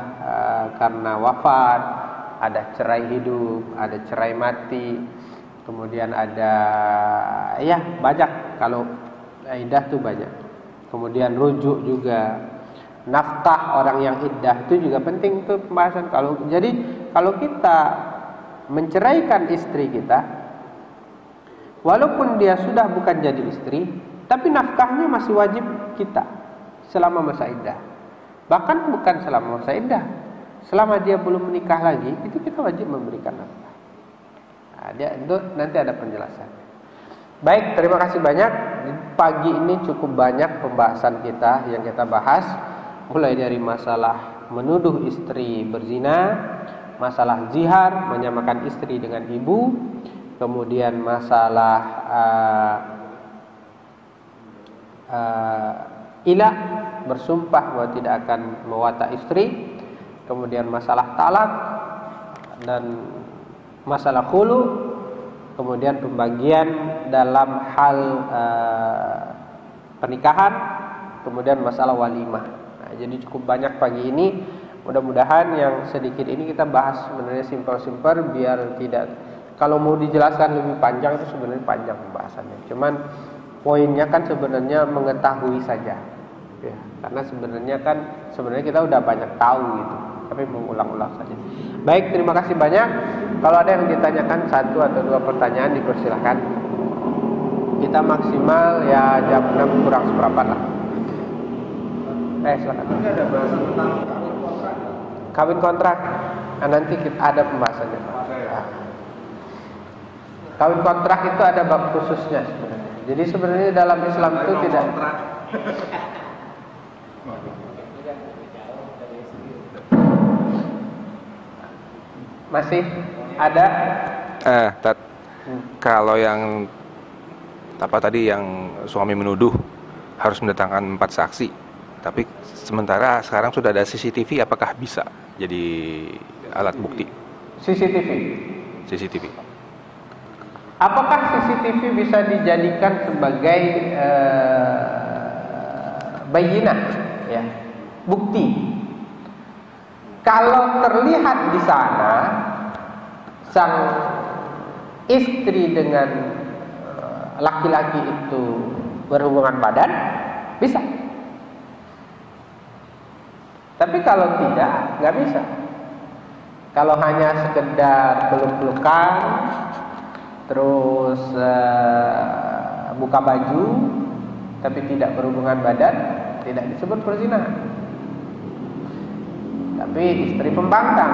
karena wafat, ada cerai hidup, ada cerai mati, kemudian ada banyak. Kalau iddah tuh banyak. Kemudian rujuk juga, nafkah orang yang iddah itu juga penting tuh pembahasan. Kalau kita menceraikan istri kita, walaupun dia sudah bukan jadi istri, tapi nafkahnya masih wajib kita selama masa iddah. Bahkan bukan selama masa iddah, selama dia belum menikah lagi, itu kita wajib memberikan nafkah. Nanti ada penjelasannya. Baik, terima kasih banyak. pagi ini cukup banyak pembahasan kita yang kita bahas, mulai dari masalah menuduh istri berzina, masalah zihar, menyamakan istri dengan ibu, kemudian masalah ilah, bersumpah bahwa tidak akan mewatak istri, kemudian masalah talak dan masalah khulu, kemudian pembagian dalam hal pernikahan, kemudian masalah walimah. Nah, jadi cukup banyak pagi ini. Mudah-mudahan yang sedikit ini kita bahas sebenarnya simpel-simpel, biar tidak, kalau mau dijelaskan lebih panjang itu sebenarnya panjang pembahasannya. Cuman poinnya kan sebenarnya mengetahui saja, ya, karena sebenarnya kita udah banyak tahu gitu, tapi mengulang-ulang saja. Baik, terima kasih banyak. Kalau ada yang ditanyakan 1 atau 2 pertanyaan, dipersilahkan. Kita maksimal ya jam 6 kurang seperempat lah. Silakan. Ini ada bahasan tentang kawin kontrak. Kawin kontrak, nanti kita ada pembahasannya. Ya. Kawin kontrak itu ada bab khususnya sebenarnya. Jadi sebenarnya dalam Islam itu tidak. Masih ada? Kalau yang yang suami menuduh harus mendatangkan 4 saksi, tapi sementara sekarang sudah ada CCTV, apakah bisa jadi alat bukti? CCTV. Apakah CCTV bisa dijadikan sebagai bayinah, ya, bukti? Kalau terlihat di sana sang istri dengan laki-laki itu berhubungan badan, bisa. Tapi kalau tidak, nggak bisa. Kalau hanya sekedar peluk-pelukan, terus buka baju, tapi tidak berhubungan badan, tidak disebut perzinahan. Tapi istri pembangkang,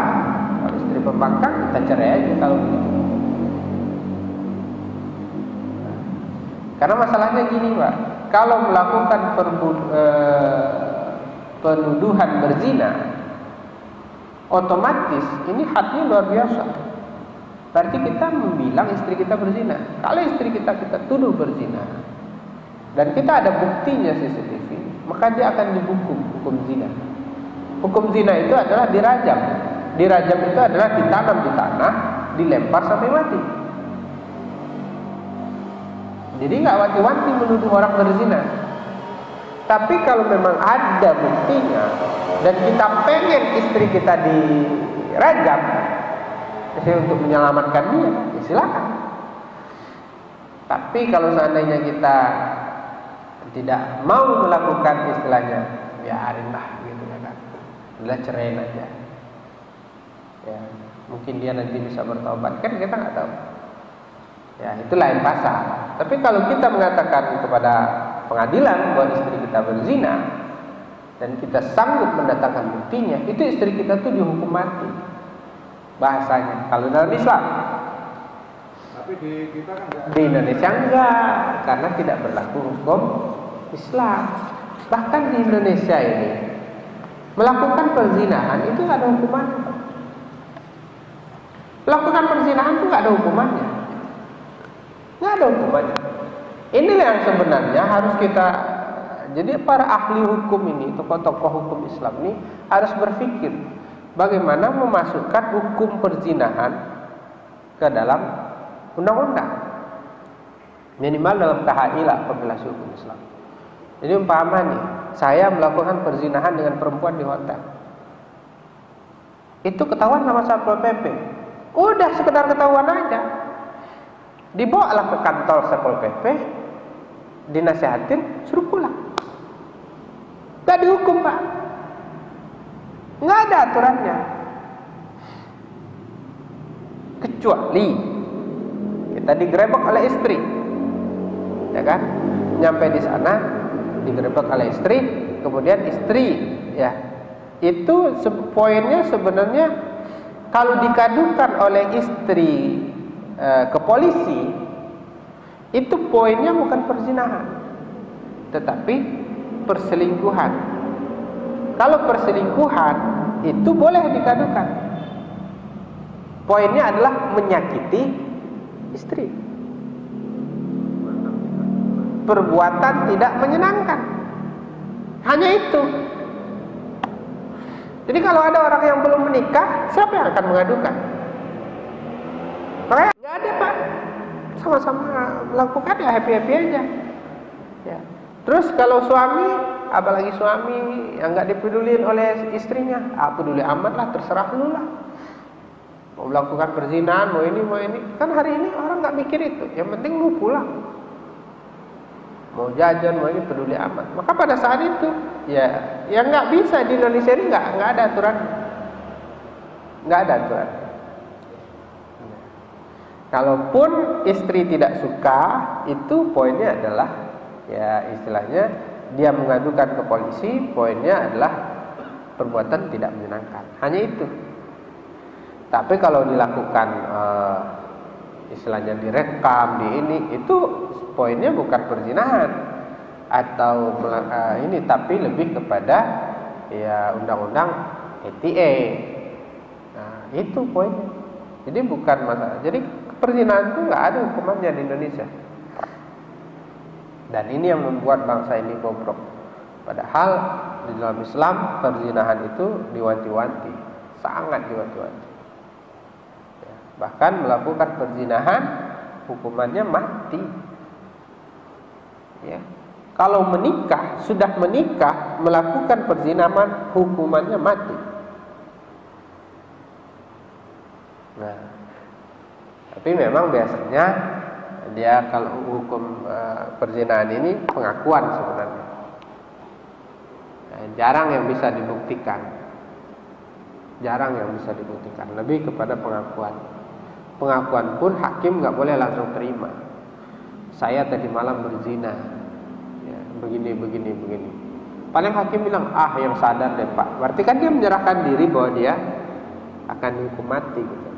kalau istri pembangkang kita cerai aja kalau begitu. Karena masalahnya gini, Pak, kalau melakukan penuduhan berzina, otomatis ini hadnya luar biasa. Berarti kita membilang istri kita berzina. Kalau istri kita tuduh berzina dan kita ada buktinya CCTV, maka dia akan dihukum hukum zina. Hukum zina itu adalah dirajam. Dirajam itu adalah ditanam di tanah, dilempar sampai mati. Jadi nggak wanti-wanti menuduh orang berzina. Tapi kalau memang ada buktinya dan kita pengen istri kita dirajam, untuk menyelamatkan dia, ya silakan. Tapi kalau seandainya kita tidak mau melakukan istilahnya, biarinlah gitu kan. Udah ceraiin aja. Ya, mungkin dia nanti bisa bertobat, kan kita nggak tahu. Ya, itu lain pasal. Tapi kalau kita mengatakan kepada pengadilan bahwa istri kita berzina dan kita sanggup mendatangkan buktinya, itu istri kita tuh dihukum mati. Bahasanya kalau dalam Islam. Tapi di kita kan enggak. Di Indonesia enggak, karena tidak berlaku hukum Islam. Bahkan di Indonesia ini melakukan perzinahan itu enggak ada hukumannya. Melakukan perzinahan itu enggak ada hukumannya. Enggak ada hukumannya. Inilah yang sebenarnya harus kita, jadi para ahli hukum ini, tokoh-tokoh hukum Islam ini harus berpikir bagaimana memasukkan hukum perzinahan ke dalam undang-undang, minimal dalam KHI lah, Kompilasi Hukum Islam. Jadi umpama nih, saya melakukan perzinahan dengan perempuan di hotel, itu ketahuan sama Satpol PP, udah sekedar ketahuan aja, dibawalah ke kantor Satpol PP, dinasihatin, suruh pulang, gak dihukum, Pak. Nggak ada aturannya, kecuali kita digerebek oleh istri, ya kan? Nyampe di sana digerebek oleh istri, kemudian istri, ya, itu poinnya sebenarnya kalau dikadukan oleh istri ke polisi, Itu poinnya bukan perzinahan, tetapi perselingkuhan. Kalau perselingkuhan itu boleh dikadukan. Poinnya adalah menyakiti istri. Perbuatan tidak menyenangkan. Hanya itu. Jadi kalau ada orang yang belum menikah, siapa yang akan mengadukan? Makanya nggak ada, Pak. Sama-sama melakukan ya happy-happy aja. Ya. Terus kalau suami, apalagi suami yang nggak dipedulin oleh istrinya, peduli amat lah, terserah lu lah. Mau melakukan perzinahan, mau ini, kan hari ini orang nggak mikir itu. Yang penting lu pulang. Mau jajan, mau ini, peduli amat. Maka pada saat itu, ya nggak bisa di Indonesia ini nggak ada aturan, nggak ada aturan. Kalaupun istri tidak suka, itu poinnya adalah, ya istilahnya dia mengadukan ke polisi, poinnya adalah perbuatan tidak menyenangkan. Hanya itu. Tapi kalau dilakukan istilahnya direkam di ini, itu poinnya bukan perzinahan atau ini, tapi lebih kepada ya undang-undang ETE. Nah, itu poinnya. Jadi bukan masalah. Jadi perzinahan itu nggak ada hukumannya di Indonesia. Dan ini yang membuat bangsa ini bobrok. Padahal di dalam Islam perzinahan itu diwanti-wanti, sangat diwanti-wanti. Bahkan melakukan perzinahan hukumannya mati. Ya. Kalau menikah, sudah menikah melakukan perzinahan hukumannya mati. Nah, tapi memang biasanya dia kalau hukum perzinahan ini pengakuan sebenarnya. Nah, jarang yang bisa dibuktikan. Jarang yang bisa dibuktikan, lebih kepada pengakuan. Pengakuan pun hakim nggak boleh langsung terima. Saya tadi malam berzina, ya, begini. Paling hakim bilang, yang sadar deh Pak. Berarti kan dia menyerahkan diri bahwa dia akan dihukum mati gitu.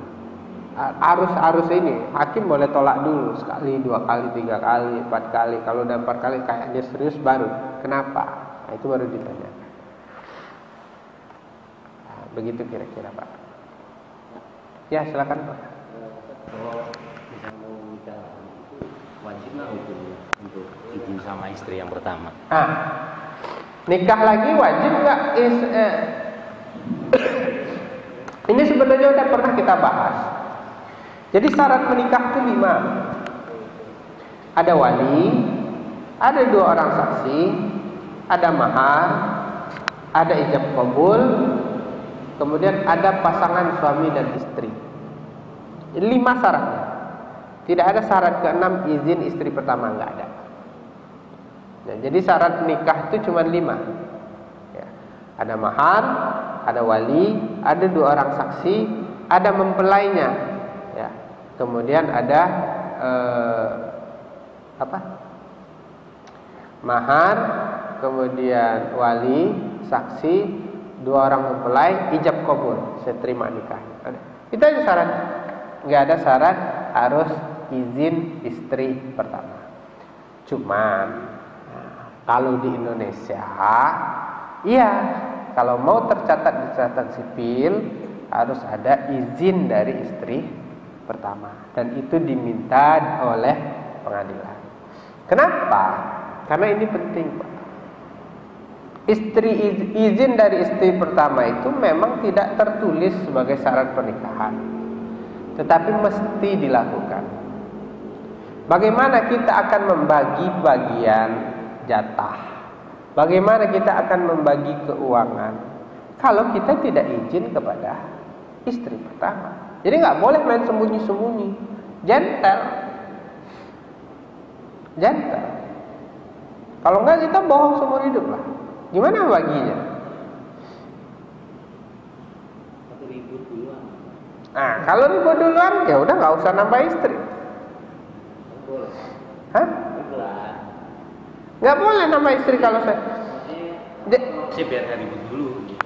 Arus ini hakim boleh tolak dulu sekali, 2 kali, 3 kali, 4 kali. Kalau udah 4 kali kayaknya serius baru. Kenapa? Nah, itu baru ditanya. Nah, begitu kira-kira Pak. Ya silakan Pak. Kalau bisa mau nikah wajib nggak hukumnya untuk izin sama istri yang pertama? Nikah lagi wajib nggak? Ini sebenarnya udah pernah kita bahas. Jadi syarat menikah itu 5. Ada wali, ada 2 orang saksi, ada mahar, ada ijab kabul, kemudian ada pasangan suami dan istri. 5 syaratnya. Tidak ada syarat ke-6 izin istri pertama, nggak ada. Nah, jadi syarat nikah itu cuma 5. Ya. Ada mahar, ada wali, ada 2 orang saksi, ada mempelainya. Ya. Kemudian ada mahar, kemudian wali, saksi, 2 orang mempelai, ijab kabul, saya terima nikah. Itu aja syarat. Nggak ada syarat harus izin istri pertama. Cuman kalau di Indonesia, iya, kalau mau tercatat di catatan sipil harus ada izin dari istri pertama, dan itu diminta oleh pengadilan. Kenapa? Karena ini penting, Pak. Izin dari istri pertama itu memang tidak tertulis sebagai syarat pernikahan, tetapi mesti dilakukan. Bagaimana kita akan membagi bagian jatah? Bagaimana kita akan membagi keuangan kalau kita tidak izin kepada istri pertama? Jadi nggak boleh main sembunyi-sembunyi, gentle. Kalau nggak kita bohong seumur hidup lah. Gimana baginya? Ribut duluan. Nah, kalau ribut duluan ya udah nggak usah nambah istri. Boleh. Hah? Nggak boleh nambah istri kalau saya. Saya biar ribut dulu. Gitu.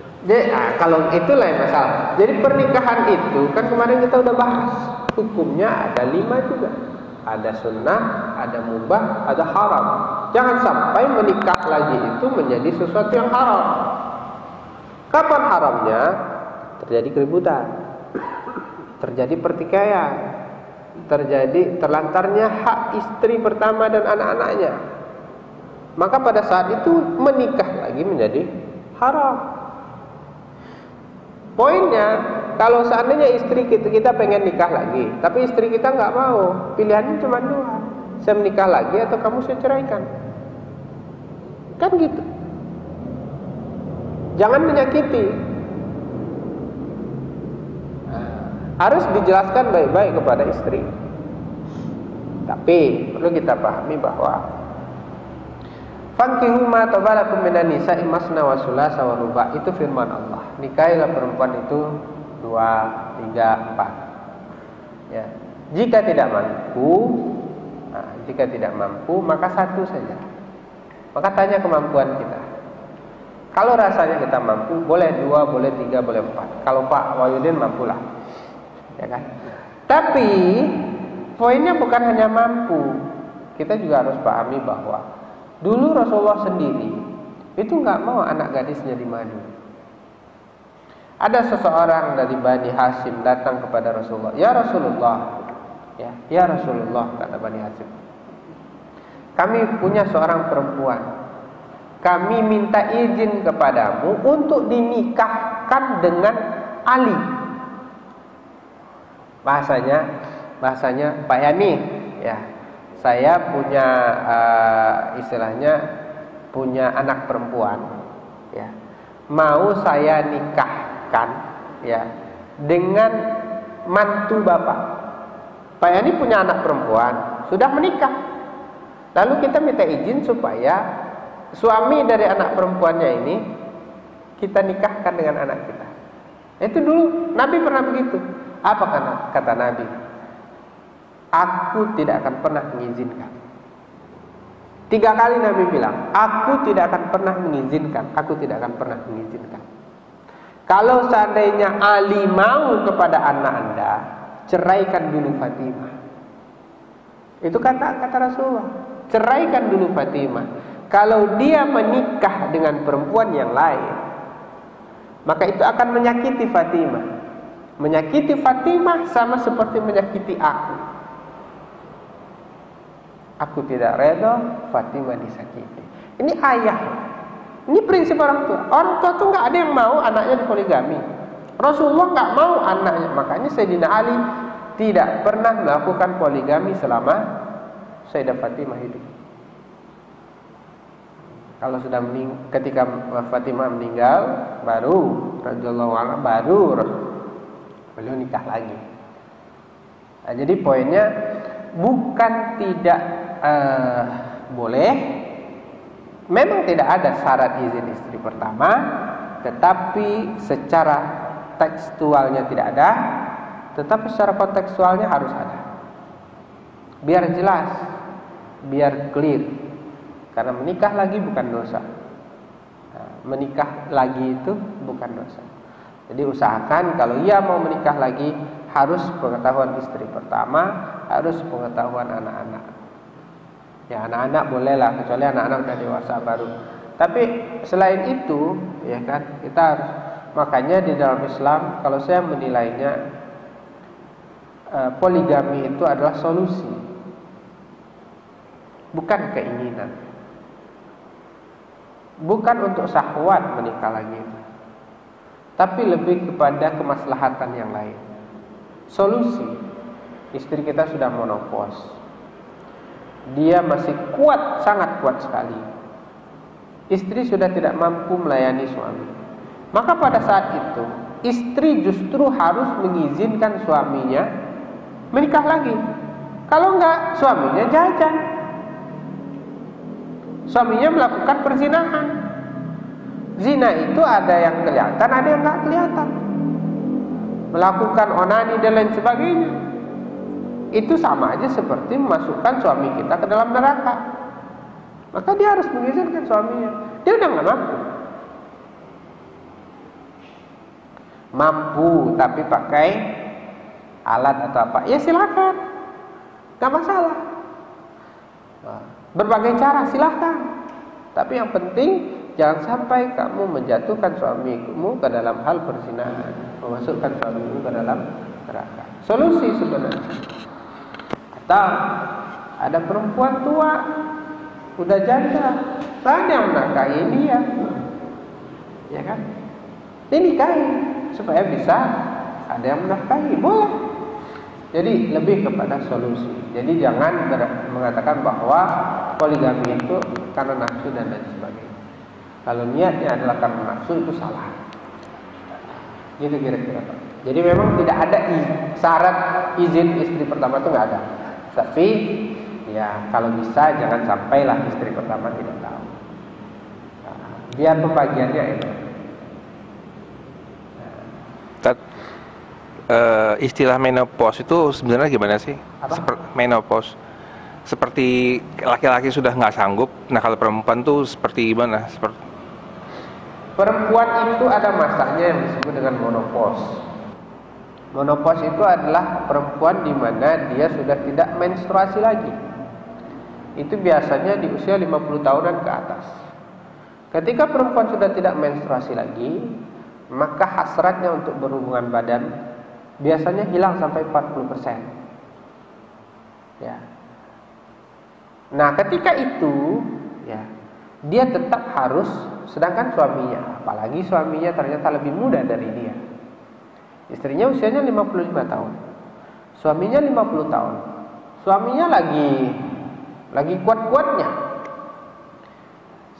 Kalau itu lain masalah. Jadi pernikahan itu kan kemarin kita udah bahas. Hukumnya ada 5 juga. Ada sunnah, ada mubah, ada haram. Jangan sampai menikah lagi itu menjadi sesuatu yang haram. Kapan haramnya? Terjadi keributan, terjadi pertikaian, terjadi terlantarnya hak istri pertama dan anak-anaknya. Maka pada saat itu menikah lagi menjadi haram. Poinnya, kalau seandainya istri kita pengen nikah lagi, tapi istri kita nggak mau, pilihannya cuma dua: saya menikah lagi atau kamu saya ceraikan. Kan gitu. Jangan menyakiti. Harus dijelaskan baik-baik kepada istri. Tapi perlu kita pahami bahwa fankihu ma tabalakum minan nisa'i masna wa sulasa wa ruba', itu firman Allah. Nikahilah perempuan itu 2, 3, 4. Ya. Jika tidak mampu, maka satu saja. Maka tanya kemampuan kita. Kalau rasanya kita mampu, boleh 2, boleh 3, boleh 4. Kalau Pak Wahyudin mampulah, ya kan? Tapi poinnya bukan hanya mampu. Kita juga harus pahami bahwa dulu Rasulullah sendiri itu nggak mau anak gadisnya dimadu. Ada seseorang dari Bani Hashim datang kepada Rasulullah. Ya Rasulullah, ya Rasulullah, kata Bani Hashim, kami punya seorang perempuan. Kami minta izin kepadamu untuk dinikahkan dengan Ali. Bahasanya Pak Yani, ya. Saya punya istilahnya punya anak perempuan, ya. Mau saya nikahkan, ya, dengan mantu bapak. Pak Yani punya anak perempuan, sudah menikah. Lalu kita minta izin supaya suami dari anak perempuannya ini kita nikahkan dengan anak kita. Itu dulu Nabi pernah begitu. Apa kata Nabi? Aku tidak akan pernah mengizinkan. 3 kali Nabi bilang, aku tidak akan pernah mengizinkan. Aku tidak akan pernah mengizinkan. Kalau seandainya Ali mau kepada anak Anda, ceraikan dulu Fatimah. Itu kata Rasulullah. Ceraikan dulu Fatimah. Kalau dia menikah dengan perempuan yang lain, maka itu akan menyakiti Fatimah. Menyakiti Fatimah sama seperti menyakiti aku. Aku tidak reda Fatimah disakiti. Ini ayah. Ini prinsip orang tua. Orang tua tuh nggak ada yang mau anaknya dipoligami. Rasulullah nggak mau anaknya. Makanya Sayyidina Ali tidak pernah melakukan poligami selama Sayyidah Fatimah hidup. Kalau sudah ketika Fatimah meninggal, baru radhiyallahu anha, baru beliau nikah lagi. Nah, jadi poinnya bukan tidak boleh, memang tidak ada syarat izin istri pertama, tetapi secara tekstualnya tidak ada, tetapi secara kontekstualnya harus ada. Biar jelas, biar clear. Karena menikah lagi bukan dosa. Nah, menikah lagi itu bukan dosa. Jadi usahakan kalau ia mau menikah lagi, harus pengetahuan istri pertama, harus pengetahuan anak-anak. Ya, anak-anak bolehlah, kecuali anak-anak sudah dewasa baru. Tapi selain itu, ya kan, kita harus, makanya di dalam Islam kalau saya menilainya poligami itu adalah solusi, bukan keinginan. Bukan untuk syahwat menikah lagi, tapi lebih kepada kemaslahatan yang lain. Solusi, istri kita sudah menopause, dia masih kuat, sangat kuat sekali. Istri sudah tidak mampu melayani suami. Maka pada saat itu, istri justru harus mengizinkan suaminya menikah lagi. Kalau enggak, suaminya jajan. Suaminya melakukan perzinahan. Zina itu ada yang kelihatan, ada yang enggak kelihatan. Melakukan onani dan lain sebagainya. Itu sama aja seperti memasukkan suami kita ke dalam neraka. Maka dia harus mengizinkan suaminya. Dia udah nggak mampu. Mampu tapi pakai alat atau apa? Ya silakan, nggak masalah. Berbagai cara silahkan, tapi yang penting jangan sampai kamu menjatuhkan suamimu ke dalam hal perzinahan, memasukkan suamimu ke dalam neraka. Solusi sebenarnya. Atau ada perempuan tua, udah janda, tak ada yang menafkahi dia, ya kan? Dinikahi supaya bisa ada yang menafkahi, boleh. Jadi lebih kepada solusi. Jadi jangan mengatakan bahwa poligami itu karena nafsu dan lain sebagainya. Kalau niatnya adalah karena nafsu, itu salah. Gitu kira-kira. Jadi memang tidak ada syarat izin istri pertama itu nggak ada. Tapi ya kalau bisa jangan sampailah istri pertama tidak tahu. Biar pembagiannya enak. Istilah menopause itu sebenarnya gimana sih? Menopause. Seperti laki-laki sudah nggak sanggup. Nah kalau perempuan tuh seperti gimana? Perempuan itu ada masanya yang disebut dengan menopause. Menopause itu adalah perempuan di mana dia sudah tidak menstruasi lagi. Itu biasanya di usia 50 tahunan ke atas. Ketika perempuan sudah tidak menstruasi lagi, maka hasratnya untuk berhubungan badan biasanya hilang sampai 40%. Ya. Nah, ketika itu, ya, dia tetap harus, sedangkan suaminya, apalagi suaminya ternyata lebih muda dari dia. Istrinya usianya 55 tahun. Suaminya 50 tahun. Suaminya lagi kuat-kuatnya.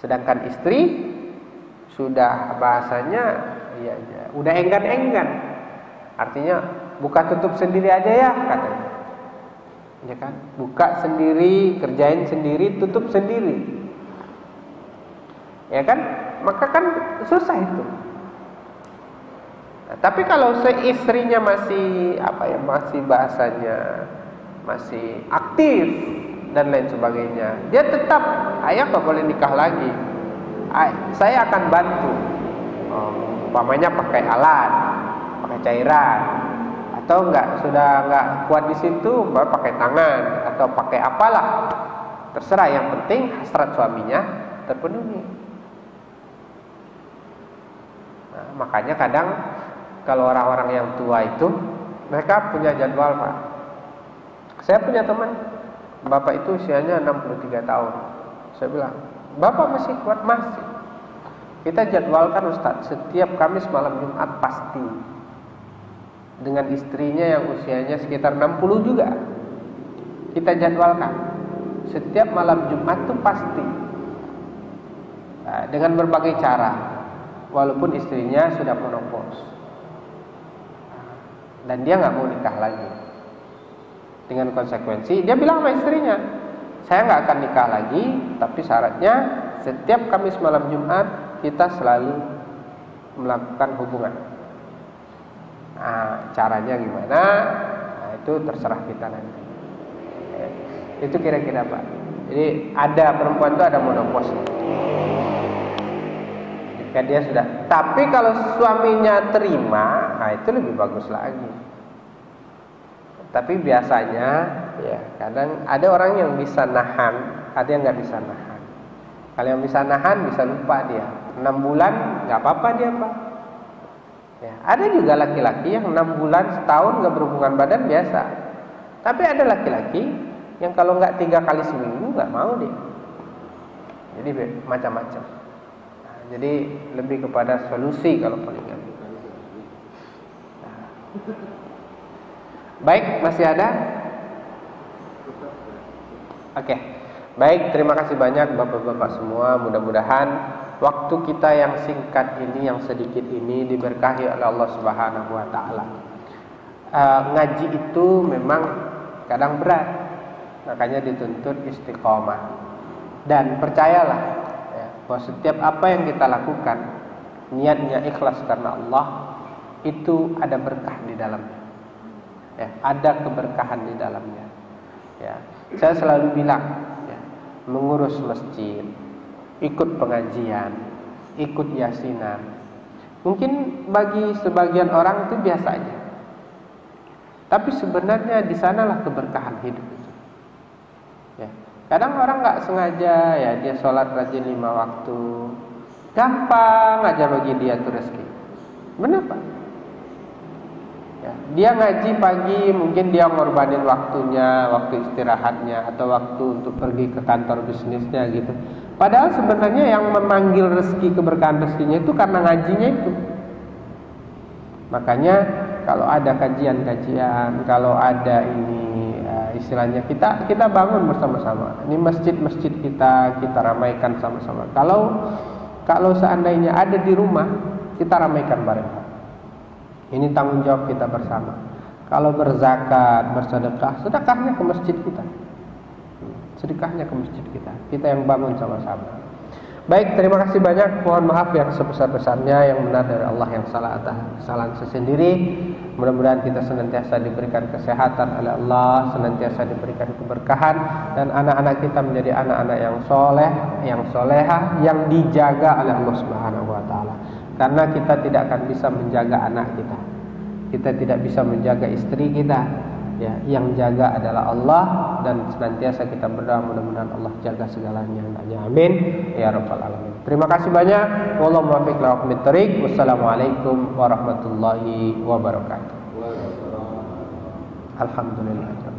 Sedangkan istri sudah bahasanya ya udah enggan-enggan. Artinya buka tutup sendiri aja ya katanya. Ya kan? Buka sendiri, kerjain sendiri, tutup sendiri. Ya kan? Maka kan susah itu. Nah, tapi kalau seistrinya masih masih bahasanya masih aktif dan lain sebagainya, dia tetap, ayah nggak boleh nikah lagi. Saya akan bantu. Umpamanya pakai alat, pakai cairan, atau sudah nggak kuat di situ, baru pakai tangan atau pakai apalah, terserah. Yang penting hasrat suaminya terpenuhi. Nah, makanya kadang kalau orang-orang yang tua itu mereka punya jadwal, Pak. Saya punya teman, bapak itu usianya 63 tahun. Saya bilang, bapak masih kuat? Masih. Kita jadwalkan Ustaz, setiap Kamis malam Jumat pasti. Dengan istrinya yang usianya sekitar 60 juga. Kita jadwalkan setiap malam Jumat itu pasti. Nah, dengan berbagai cara. Walaupun istrinya sudah menopause. Dan dia nggak mau nikah lagi. Dengan konsekuensi, dia bilang sama istrinya, saya nggak akan nikah lagi, tapi syaratnya setiap Kamis malam Jumat kita selalu melakukan hubungan. Nah, caranya gimana? Nah, itu terserah kita nanti. Itu kira-kira, Pak. Jadi ada perempuan itu ada menopause. Jika dia sudah. Tapi kalau suaminya terima, nah itu lebih bagus lagi. Tapi biasanya, ya kadang ada orang yang bisa nahan, ada yang nggak bisa nahan. Kalau yang bisa nahan bisa lupa dia. 6 bulan nggak apa-apa dia, Pak. Ya, ada juga laki-laki yang 6 bulan, setahun nggak berhubungan badan biasa. Tapi ada laki-laki yang kalau nggak 3 kali seminggu nggak mau dia. Jadi macam-macam. Nah, jadi lebih kepada solusi kalau poligami. Nah. Baik, masih ada? Oke. Baik, terima kasih banyak Bapak-bapak semua. Mudah-mudahan waktu kita yang singkat ini, yang sedikit ini diberkahi oleh Allah Subhanahu wa taala. Ngaji itu memang kadang berat. Makanya dituntut istiqomah. Dan percayalah ya, bahwa setiap apa yang kita lakukan, niatnya ikhlas karena Allah, itu ada berkah di dalamnya. Ya, ada keberkahan di dalamnya. Ya, saya selalu bilang, ya, mengurus masjid, ikut pengajian, ikut yasinan, mungkin bagi sebagian orang itu biasa aja. Tapi sebenarnya di sanalah keberkahan hidup itu. Ya, Kadang orang nggak sengaja ya dia sholat rajin 5 waktu, gampang aja bagi dia tuh rezeki. Benar Pak? Ya, dia ngaji pagi, mungkin dia ngorbanin waktunya, waktu istirahatnya, atau waktu untuk pergi ke kantor bisnisnya gitu. Padahal sebenarnya yang memanggil rezeki, keberkahan rezekinya itu karena ngajinya itu. Makanya kalau ada kajian-kajian, kalau ada ini istilahnya kita bangun bersama-sama. Ini masjid-masjid kita ramaikan sama-sama. Kalau seandainya ada di rumah, kita ramaikan bareng. Ini tanggung jawab kita bersama. Kalau berzakat, bersedekah, sedekahnya ke masjid kita. Sedekahnya ke masjid kita. Kita yang bangun sama-sama. Baik, terima kasih banyak. Mohon maaf yang sebesar-besarnya, yang benar dari Allah, yang salah atas kesalahan sendiri. Mudah-mudahan kita senantiasa diberikan kesehatan oleh Allah, senantiasa diberikan keberkahan, dan anak-anak kita menjadi anak-anak yang soleh, yang soleha, yang dijaga oleh Allah Subhanahu wa Ta'ala. Karena kita tidak akan bisa menjaga anak kita, kita tidak bisa menjaga istri kita, ya, yang jaga adalah Allah, dan senantiasa kita berdoa mudah-mudahan Allah jaga segalanya. Amin ya rabbal alamin. Terima kasih banyak. Wallahu muwaffiq ila aqwamit thoriq. Wassalamualaikum warahmatullahi wabarakatuh. Alhamdulillah.